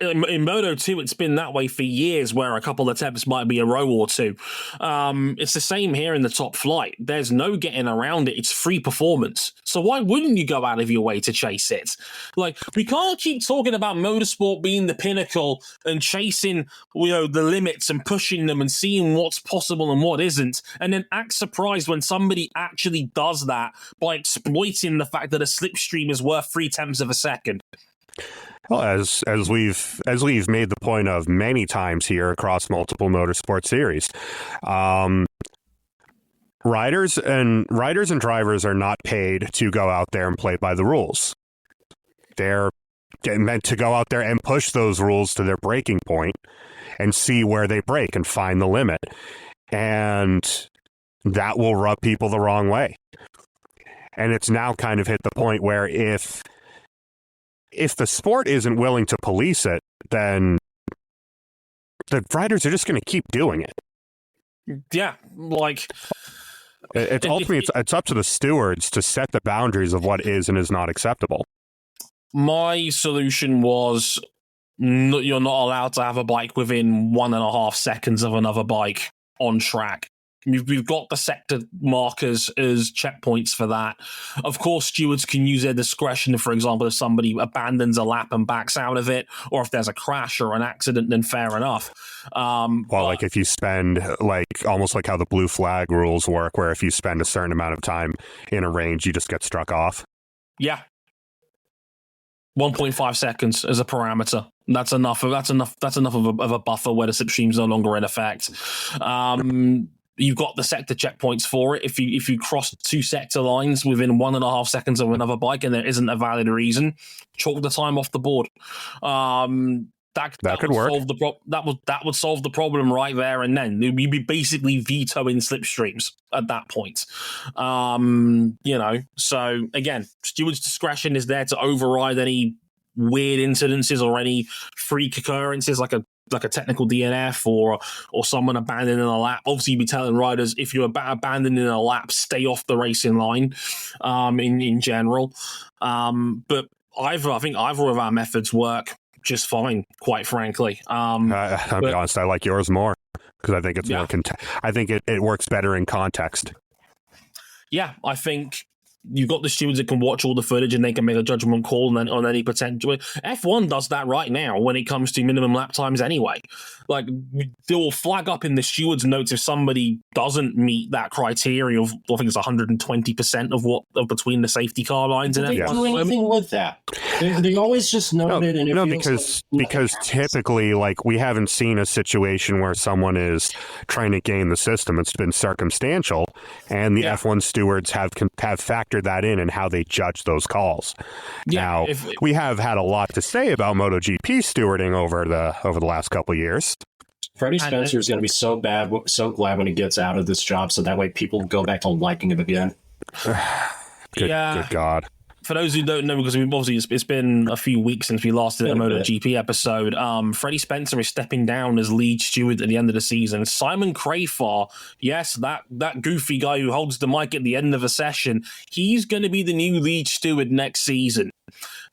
in Moto 2, it's been that way for years, where a couple of attempts might be a row or two. It's the same here in the top flight. There's no getting around it. It's free performance. So why wouldn't you go out of your way to chase it? Like, we can't keep talking about motorsport being the pinnacle and chasing, the limits and pushing them and seeing what's possible and what isn't, and then act surprised when somebody actually does that by exploiting the fact that a slipstream is worth 3 tenths of a second. Well, as we've made the point of many times here across multiple motorsport series, riders and drivers are not paid to go out there and play by the rules. They're meant to go out there and push those rules to their breaking point and see where they break and find the limit, and that will rub people the wrong way. And it's now kind of hit the point where if the sport isn't willing to police it, then the riders are just going to keep doing it. Yeah, like... It's ultimately, it's up to the stewards to set the boundaries of what is and is not acceptable. My solution was you're not allowed to have a bike within 1.5 seconds of another bike on track. We've got the sector markers as checkpoints for that. Of course, stewards can use their discretion. For example, if somebody abandons a lap and backs out of it, or if there's a crash or an accident, then fair enough. Like if you spend, almost like how the blue flag rules work, where if you spend a certain amount of time in a range, you just get struck off. Yeah. 1.5 seconds as a parameter. That's enough of a buffer where the slipstream's no longer in effect. You've got the sector checkpoints for it. If you cross 2 sector lines within 1.5 seconds of another bike and there isn't a valid reason, chalk the time off the board. That could work. That would solve the problem right there and then. You'd be basically vetoing slipstreams at that point. So again, steward's discretion is there to override any weird incidences or any freak occurrences like a technical DNF or someone abandoning a lap. Obviously, you'd be telling riders, if you're abandoning a lap, stay off the racing line in general. But I think either of our methods work just fine, quite frankly. I'll be honest, I like yours more because I think it's more. I think it works better in context. Yeah, I think you've got the stewards that can watch all the footage and they can make a judgment call on any potential. F1 does that right now when it comes to minimum lap times anyway. Like, they will flag up in the stewards' notes if somebody doesn't meet that criteria of, I think it's 120% of between the safety car lines and everything. They do anything with that. They always just note it. And because typically, we haven't seen a situation where someone is trying to game the system. It's been circumstantial, and the F1 stewards have factored that in how they judge those calls. Now, we have had a lot to say about MotoGP stewarding over the last couple of years. Freddie Spencer is going to be so glad when he gets out of this job, so that way people go back to liking him again. Good God. For those who don't know, because it's been a few weeks since we last did a MotoGP episode, Freddie Spencer is stepping down as lead steward at the end of the season. Simon Crafar, yes, that goofy guy who holds the mic at the end of a session, he's going to be the new lead steward next season.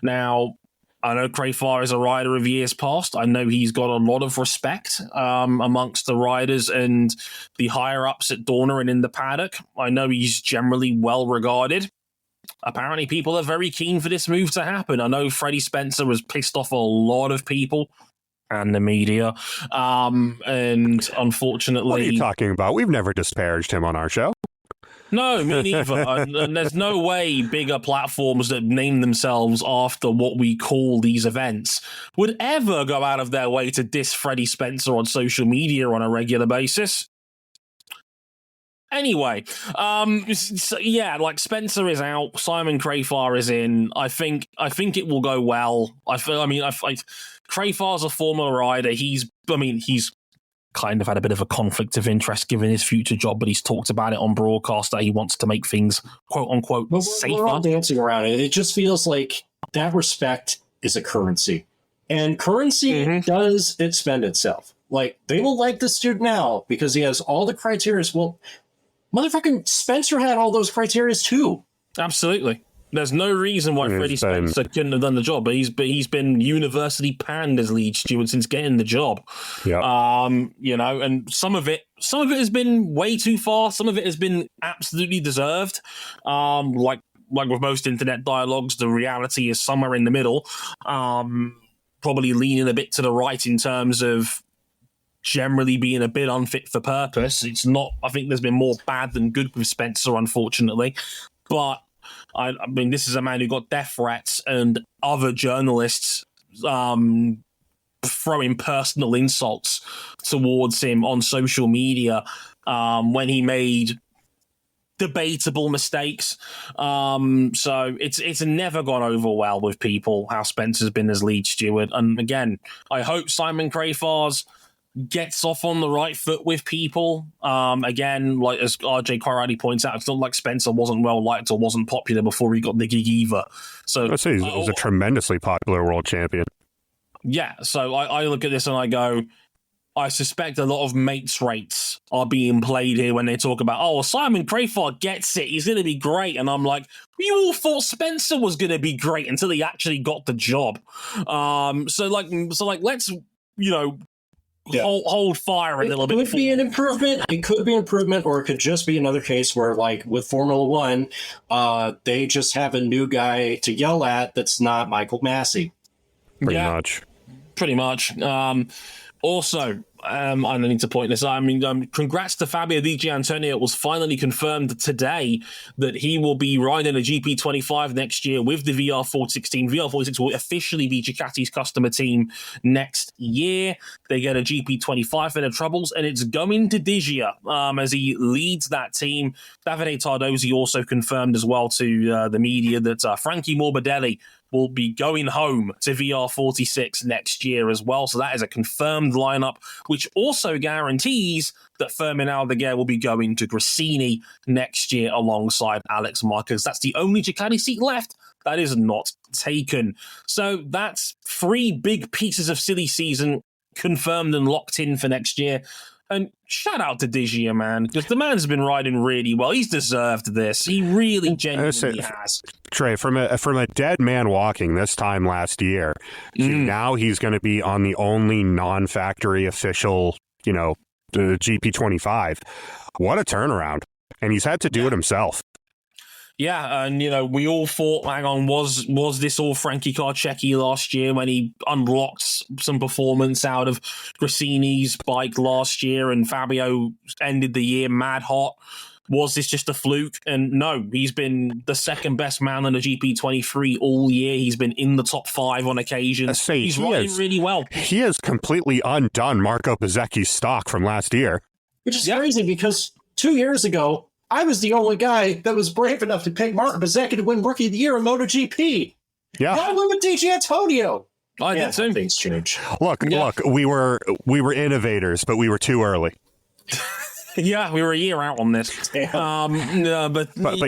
Now, I know Crafar is a rider of years past. I know he's got a lot of respect amongst the riders and the higher-ups at Dorna and in the paddock. I know he's generally well regarded. Apparently, people are very keen for this move to happen. I know Freddie Spencer has pissed off a lot of people and the media. And unfortunately... What are you talking about? We've never disparaged him on our show. No, me neither. And there's no way bigger platforms that name themselves after what we call these events would ever go out of their way to diss Freddie Spencer on social media on a regular basis. Anyway, so yeah, like Spencer is out, Simon Crafar is in. I think it will go well. Crafar's a former rider. He's kind of had a bit of a conflict of interest given his future job, but he's talked about it on broadcast that he wants to make things quote unquote safer. We're all dancing around it. It just feels like that respect is a currency, and currency does it spend itself. Like, they will like this dude now because he has all the criteria. Well, motherfucking Spencer had all those criteria too. Absolutely. There's no reason why Freddie Spencer couldn't have done the job, but he's been university panned as lead steward since getting the job. Yeah. And some of it has been way too far. Some of it has been absolutely deserved. Like with most internet dialogues, the reality is somewhere in the middle. Probably leaning a bit to the right in terms of generally being a bit unfit for purpose. It's not. I think there's been more bad than good with Spencer, unfortunately. But I mean, this is a man who got death threats and other journalists throwing personal insults towards him on social media when he made debatable mistakes. So it's never gone over well with people how Spencer's been as lead steward. And again, I hope Simon Crafar's gets off on the right foot with people. Again, like as RJ Corradi points out, it's not like Spencer wasn't well liked or wasn't popular before he got the gig either. So I'd say he was a tremendously popular world champion. Yeah, so I look at this and I go, I suspect a lot of mates rates are being played here when they talk about, oh, Simon Crafar gets it, he's going to be great. And I'm like, you all thought Spencer was going to be great until he actually got the job. So let's, hold fire a little bit. It could be an improvement. It could be an improvement, or it could just be another case where, like with Formula One, they just have a new guy to yell at that's not Michael Massey. Pretty much. Also, I need to point this out. I mean, congrats to Fabio Di Giannantonio. It was finally confirmed today that he will be riding a GP25 next year with the VR416. VR416 will officially be Ducati's customer team next year. They get a GP25 for their troubles, and it's going to Digia as he leads that team. Davide Tardozzi also confirmed as well to the media that Frankie Morbidelli will be going home to VR46 next year as well. So that is a confirmed lineup, which also guarantees that Fermin Aldeguer will be going to Gresini next year alongside Alex Marquez. That's the only Ducati seat left that is not taken. So that's 3 big pieces of silly season confirmed and locked in for next year. And shout out to Digia, man, because the man's been riding really well. He's deserved this. He really genuinely has. Trey, from a dead man walking this time last year, now he's going to be on the only non-factory official, the GP25. What a turnaround. And he's had to do it himself. Yeah, and we all thought, hang on, was this all Frankie Carcecchi last year when he unlocked some performance out of Gresini's bike last year and Fabio ended the year mad hot? Was this just a fluke? And no, he's been the second best man on the GP23 all year. He's been in the top 5 on occasion. He's riding really well. He has completely undone Marco Bezzecchi's stock from last year. Which is crazy because 2 years ago, I was the only guy that was brave enough to pick Martin Bezzecchi to win Rookie of the Year in MotoGP. Yeah. I went with Di Giannantonio. I did too. Things change. Look, we were innovators, but we were too early. Yeah, we were a year out on this. But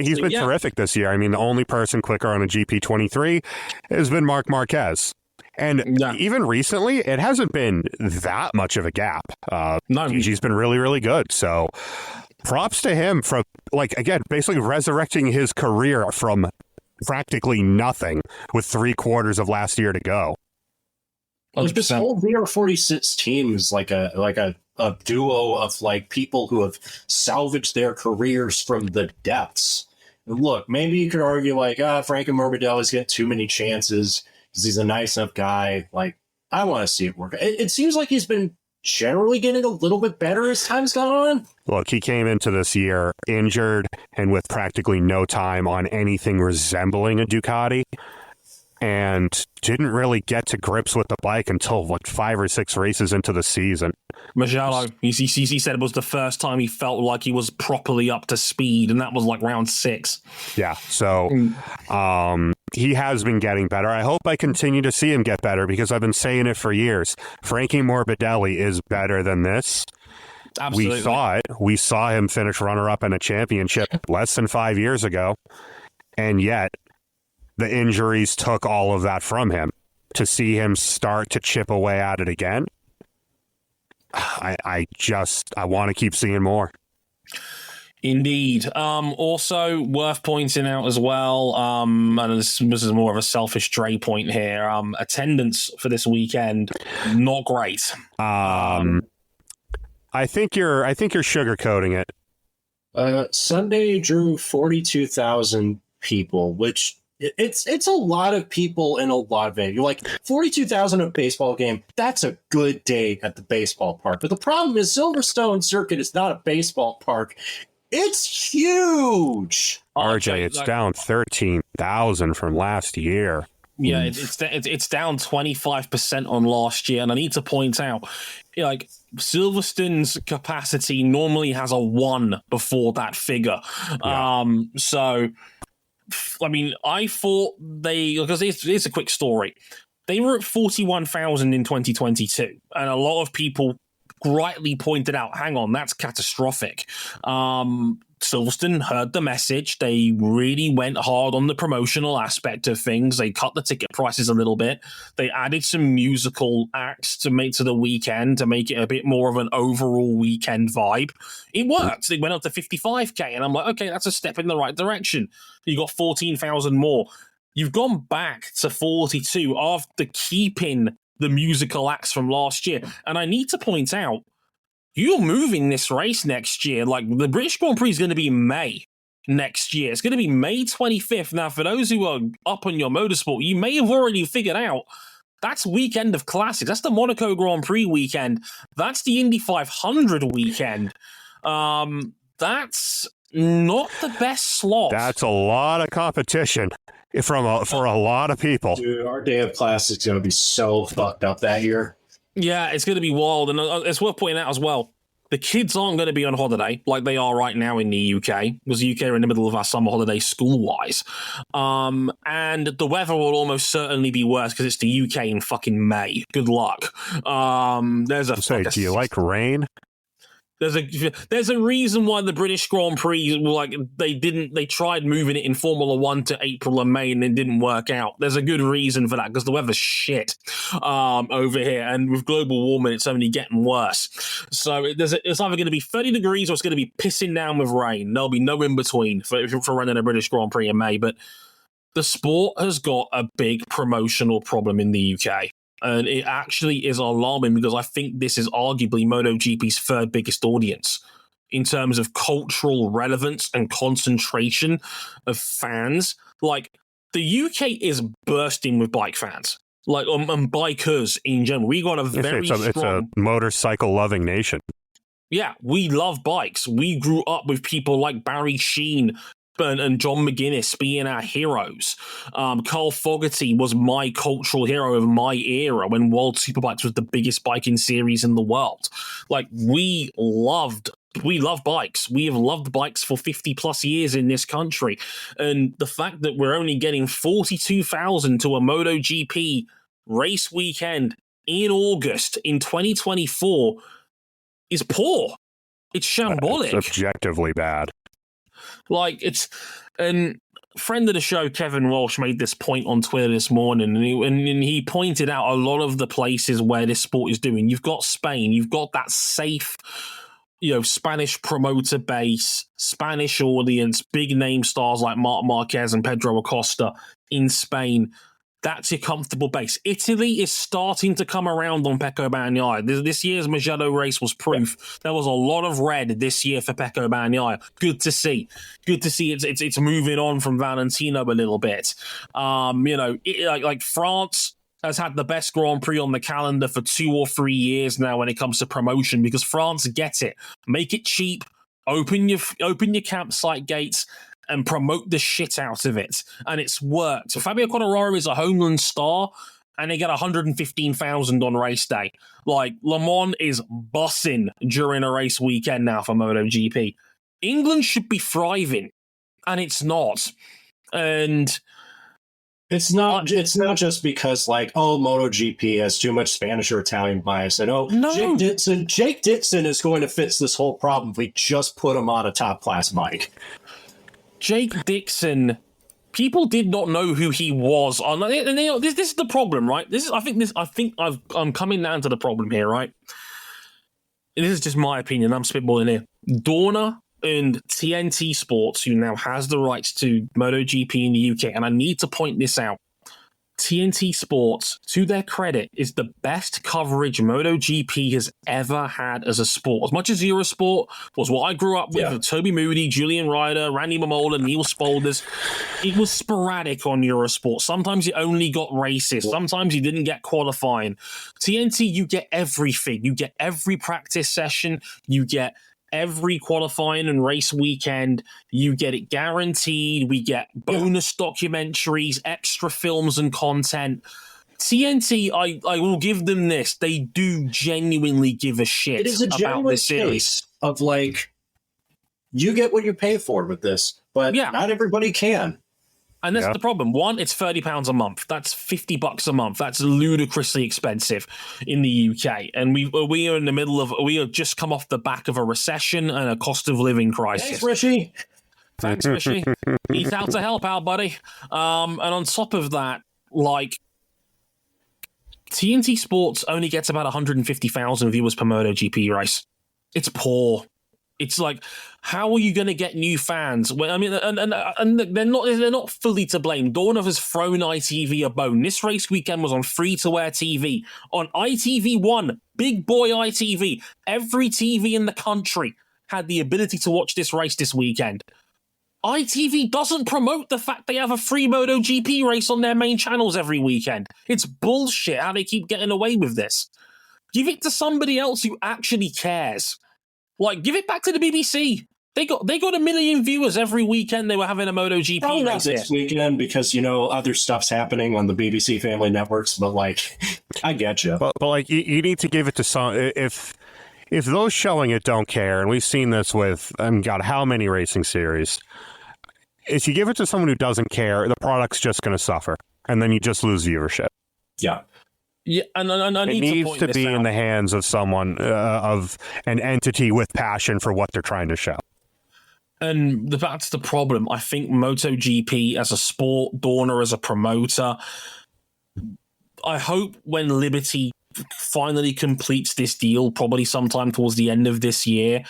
he's been terrific this year. I mean, the only person quicker on a GP23 has been Marc Marquez. And even recently, it hasn't been that much of a gap. Gigi's been really, really good. So props to him for, basically resurrecting his career from practically nothing with 3/4 of last year to go. Like this whole VR46 team is like a duo of people who have salvaged their careers from the depths. And look, maybe you could argue Frankie Morbidelli's getting too many chances because he's a nice enough guy. I want to see it work. It seems like he's been generally getting a little bit better as time's gone on. Look, he came into this year injured and with practically no time on anything resembling a Ducati. and didn't really get to grips with the bike until like 5 or 6 races into the season. Mugello, he said it was the first time he felt like he was properly up to speed, and that was like round 6. Yeah, so he has been getting better. I hope I continue to see him get better because I've been saying it for years. Frankie Morbidelli is better than this. Absolutely. We saw it. We saw him finish runner-up in a championship less than 5 years ago, and yet the injuries took all of that from him. To see him start to chip away at it again, I want to keep seeing more. Indeed. Also worth pointing out as well, and this is more of a selfish Dre point here, attendance for this weekend, not great. I think you're sugarcoating it. Sunday drew 42,000 people, which it's a lot of people in a lot of venues. Like 42,000 at a baseball game, that's a good day at the baseball park. But the problem is Silverstone Circuit is not a baseball park. It's huge. RJ, it's down 13,000 from last year. Yeah, it's down 25% on last year, and I need to point out, like, Silverstone's capacity normally has a 1 before that figure. Yeah. So, I mean, I thought because here's a quick story. They were at 41,000 in 2022, and a lot of people rightly pointed out, hang on, that's catastrophic. Silverstone heard the message. They really went hard on the promotional aspect of things. They cut the ticket prices a little bit. They added some musical acts to the weekend to make it a bit more of an overall weekend vibe. It worked. They went up to 55K, and I'm like, okay, that's a step in the right direction. You got 14,000 more. You've gone back to 42 after keeping the musical acts from last year. And I need to point out, you're moving this race next year. Like, the British Grand Prix is going to be May next year. It's going to be May 25th. Now, for those who are up on your motorsport, you may have already figured out that's weekend of classics. That's the Monaco Grand Prix weekend. That's the Indy 500 weekend. That's not the best slot. That's a lot of competition for a lot of people. Dude, our day of classics is going to be so fucked up that year. Yeah, it's going to be wild. And it's worth pointing out as well, the kids aren't going to be on holiday like they are right now in the UK, because the UK are in the middle of our summer holiday school-wise. And the weather will almost certainly be worse because it's the UK in fucking May. Good luck. Do you like rain? There's a reason why the British Grand Prix, like, they tried moving it in Formula 1 to April and May and it didn't work out. There's a good reason for that, because the weather's shit over here, and with global warming it's only getting worse. So it's either going to be 30 degrees or it's going to be pissing down with rain. There'll be no in between for running a British Grand Prix in May. But the sport has got a big promotional problem in the UK. And it actually is alarming, because I think this is arguably MotoGP's 3rd biggest audience in terms of cultural relevance and concentration of fans. Like, the UK is bursting with bike fans, like, and bikers in general. We got a very strong... It's a motorcycle-loving nation. Yeah, we love bikes. We grew up with people like Barry Sheen and John McGuinness being our heroes. Carl Fogarty was my cultural hero of my era when World Superbikes was the biggest biking series in the world. Like, we love bikes. We have loved bikes for 50 plus years in this country. And the fact that we're only getting 42,000 to a MotoGP race weekend in August in 2024 is poor. It's shambolic. It's objectively bad. Like, it's... And friend of the show, Kevin Walsh, made this point on Twitter this morning, and he pointed out a lot of the places where this sport is doing. You've got Spain. You've got that safe, Spanish promoter base, Spanish audience, big name stars like Marc Marquez and Pedro Acosta in Spain. That's your comfortable base. Italy is starting to come around on Pecco Bagnaia. This year's Mugello race was proof. There was a lot of red this year for Pecco Bagnaia. Good to see. Good to see it's moving on from Valentino a little bit. Like France has had the best Grand Prix on the calendar for 2 or 3 years now when it comes to promotion, because France gets it. Make it cheap. Open your campsite gates. and promote the shit out of it. And it's worked. So Fabio Quartararo is a homeland star, and they get 115,000 on race day. Like, Le Mans is bussing during a race weekend now for MotoGP. England should be thriving, and it's not. And it's not just because, like, oh, MotoGP has too much Spanish or Italian bias. And No. Jake Dixon is going to fix this whole problem if we just put him on a top-class bike. Jake Dixon, people did not know who he was. This is the problem, right? I'm coming down to the problem here, right? This is just my opinion. I'm spitballing here. Dorna and TNT Sports, who now has the rights to MotoGP in the UK, and I need to point this out. TNT Sports, to their credit, is the best coverage MotoGP has ever had as a sport. As much as Eurosport was what I grew up with Toby Moody, Julian Ryder, Randy Mamola, Neil Spolders, it was sporadic on Eurosport. Sometimes you only got races. Sometimes you didn't get qualifying. TNT, you get everything. You get every practice session. You get every qualifying and race weekend. You get it guaranteed. We get bonus documentaries, extra films and content. TNT, I will give them this. They do genuinely give a shit it is a about this series. Case of, like, you get what you pay for with this, but not everybody can. And that's the problem. One, it's £30 a month. That's $50 a month. That's ludicrously expensive in the UK. And we are in the middle of, we have just come off the back of a recession and a cost of living crisis. Thanks, Rishi. Thanks, Rishi. He's out to help out, buddy. And on top of that, like, TNT Sports only gets about 150,000 viewers per MotoGP race. It's poor. It's like, how are you going to get new fans? Well, I mean, and they're not fully to blame. Dorna has thrown ITV a bone. This race weekend was on free-to-air TV. On ITV1, big boy ITV, every TV in the country had the ability to watch this race this weekend. ITV doesn't promote the fact they have a free MotoGP race on their main channels every weekend. It's bullshit how they keep getting away with this. Give it to somebody else who actually cares. Like, give it back to the BBC. They got 1 million viewers every weekend they were having a MotoGP Probably race not this weekend because, other stuff's happening on the BBC family networks, but, like, I get you. But like, you need to give it to some... If those showing it don't care, and we've seen this with, God, how many racing series, if you give it to someone who doesn't care, the product's just going to suffer, and then you just lose viewership. Yeah. Yeah, and I need it needs to be in the hands of someone, of an entity with passion for what they're trying to show. And that's the problem. I think MotoGP as a sport, Dorna as a promoter, I hope when Liberty finally completes this deal, probably sometime towards the end of this year,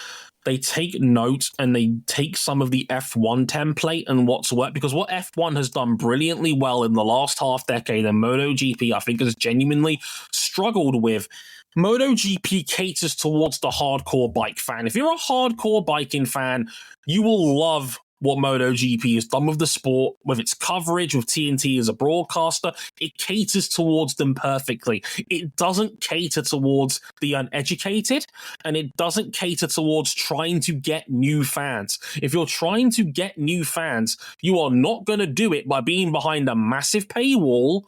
they take note and they take some of the F1 template and what's worked, because what F1 has done brilliantly well in the last half decade and MotoGP, I think, has genuinely struggled with. MotoGP caters towards the hardcore bike fan. If you're a hardcore biking fan, you will love what MotoGP has done with the sport, with its coverage, with TNT as a broadcaster. It caters towards them perfectly. It doesn't cater towards the uneducated, and it doesn't cater towards trying to get new fans. If you're trying to get new fans, you are not going to do it by being behind a massive paywall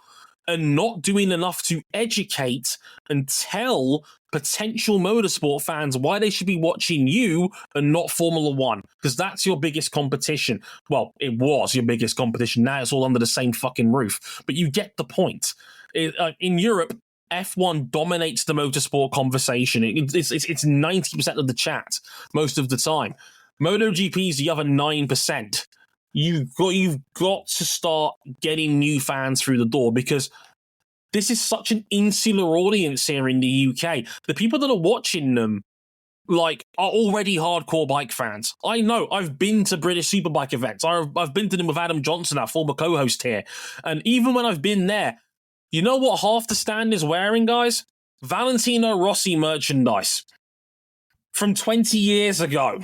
and not doing enough to educate and tell potential motorsport fans why they should be watching you and not Formula One, because that's your biggest competition. Well, it was your biggest competition. Now it's all under the same fucking roof. But you get the point. In Europe, F1 dominates the motorsport conversation. It's 90% of the chat most of the time. MotoGP is the other 9%. You've got to start getting new fans through the door, because this is such an insular audience here in the UK. The people that are watching them, like, are already hardcore bike fans. I know. I've been to British Superbike events. I've been to them with Adam Johnson, our former co-host here. And even when I've been there, you know what half the stand is wearing, guys? Valentino Rossi merchandise from 20 years ago.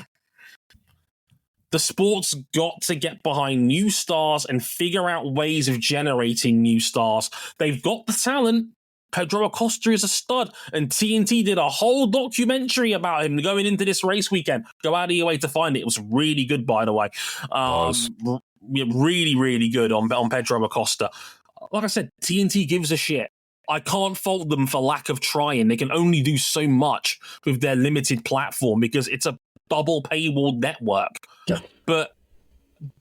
The sport's got to get behind new stars and figure out ways of generating new stars. They've got the talent. Pedro Acosta is a stud, and TNT did a whole documentary about him going into this race weekend. Go out of your way to find it. It was really good, by the way. Really, really good on Pedro Acosta. Like I said, TNT gives a shit. I can't fault them for lack of trying. They can only do so much with their limited platform because it's a double paywall network. Yeah. But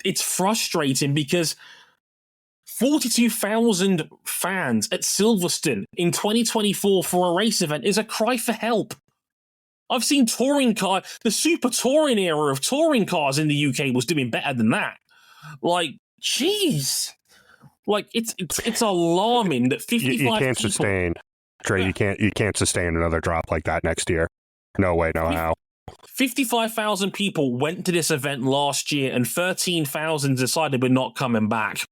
it's frustrating because 42,000 fans at Silverstone in 2024 for a race event is a cry for help. I've seen touring car, the super touring era of touring cars in the UK was doing better than that. Like, jeez. Like, it's alarming that 55 you can't people, sustain, Trey. Yeah. You can't sustain another drop like that next year. No way, no how. 55,000 people went to this event last year, and 13,000 decided we're not coming back.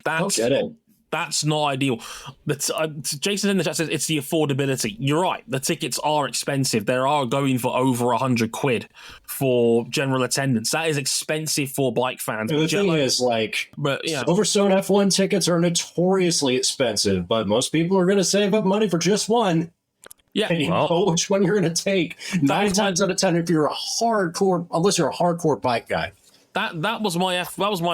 That's not ideal. Jason in the chat says it's the affordability. You're right. The tickets are expensive. They are going for over £100 for general attendance. That is expensive for bike fans. And the thing is, Silverstone F1 tickets are notoriously expensive, but most people are going to save up money for just one. Yeah, and you know which one you're going to take. 9 times out of 10, if you're unless you're a hardcore bike guy. That was my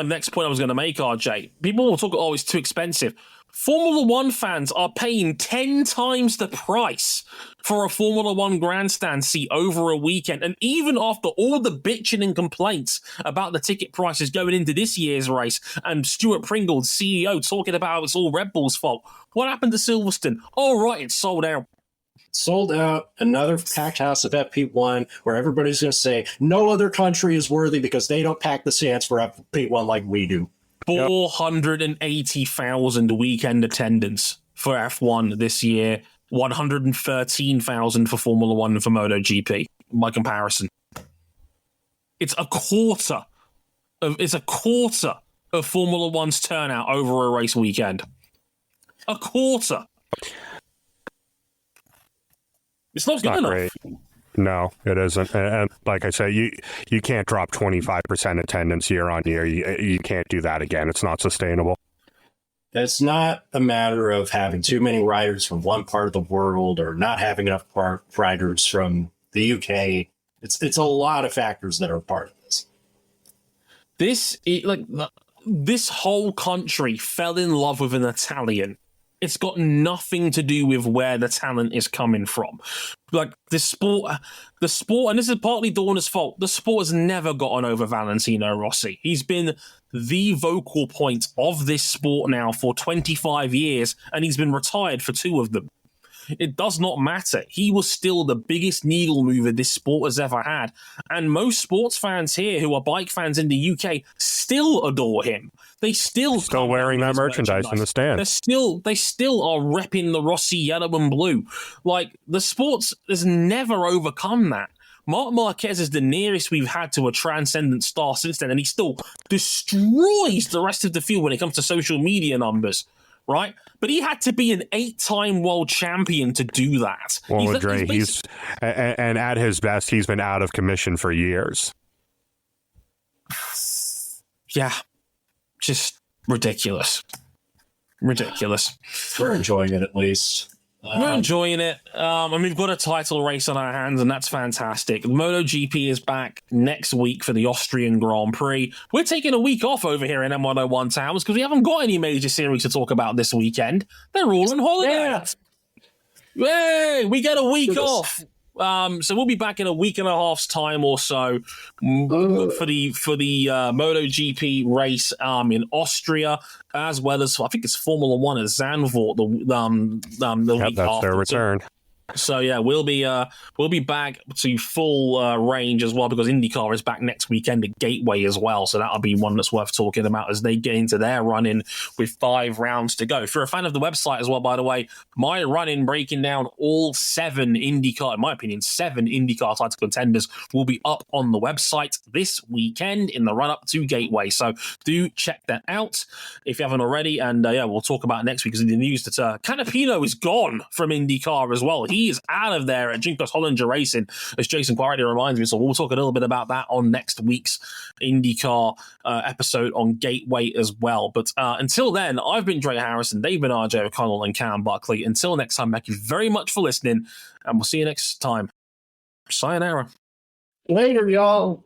next point I was going to make, RJ. People will talk, it's too expensive. Formula One fans are paying 10 times the price for a Formula One grandstand seat over a weekend. And even after all the bitching and complaints about the ticket prices going into this year's race, and Stuart Pringle, CEO, talking about how it's all Red Bull's fault, what happened to Silverstone? Oh, right, it's sold out. Sold out, another packed house of FP1 where everybody's going to say no other country is worthy because they don't pack the stands for FP1 like we do. 480,000 weekend attendance for F1 this year, 113,000 for Formula One and for MotoGP, by comparison. It's a quarter of Formula One's turnout over a race weekend. A quarter. It's not good enough. Great. No, it isn't. And like I say, you can't drop 25% attendance year on year. You can't do that again. It's not sustainable. It's not a matter of having too many riders from one part of the world or not having enough riders from the UK. It's a lot of factors that are part of this. This whole country fell in love with an Italian. It's got nothing to do with where the talent is coming from. Like, the sport, and this is partly Dorna's fault, the sport has never gotten over Valentino Rossi. He's been the vocal point of this sport now for 25 years, and he's been retired for 2 of them. It does not matter. He was still the biggest needle mover this sport has ever had. And most sports fans here who are bike fans in the UK still adore him. They still wearing that merchandise in the stand. They still are repping the Rossi yellow and blue. Like, the sports has never overcome that. Marc Marquez is the nearest we've had to a transcendent star since then, and he still destroys the rest of the field when it comes to social media numbers. Right? But he had to be an 8-time world champion to do that. Well, he's and at his best, he's been out of commission for years. Yeah. Just ridiculous. Ridiculous. We're enjoying it, at least. We're enjoying it. And we've got a title race on our hands, and that's fantastic. MotoGP is back next week for the Austrian Grand Prix. We're taking a week off over here in M101 Towers because we haven't got any major series to talk about this weekend. They're all on holiday. Yeah. Yay! We get a week off. So we'll be back in a week and a half's time or so for the MotoGP race in Austria, as well as I think it's Formula One at Zandvoort the week that's after. Their return. So yeah, we'll be back to full range as well, because IndyCar is back next weekend at Gateway as well. So that'll be one that's worth talking about as they get into their run-in with 5 rounds to go. If you're a fan of the website as well, by the way, my run-in breaking down all 7 IndyCar, in my opinion, 7 IndyCar title contenders will be up on the website this weekend in the run-up to Gateway. So do check that out if you haven't already. And we'll talk about it next week, because in the news that Canapino is gone from IndyCar as well. he is out of there at Juncos Hollinger Racing, as Jason quietly reminds me. So we'll talk a little bit about that on next week's IndyCar episode on Gateway as well. But until then, I've been Dre Harrison, they've been RJ O'Connell and Cam Buckley. Until next time, thank you very much for listening, and we'll see you next time. Sayonara. Later, y'all.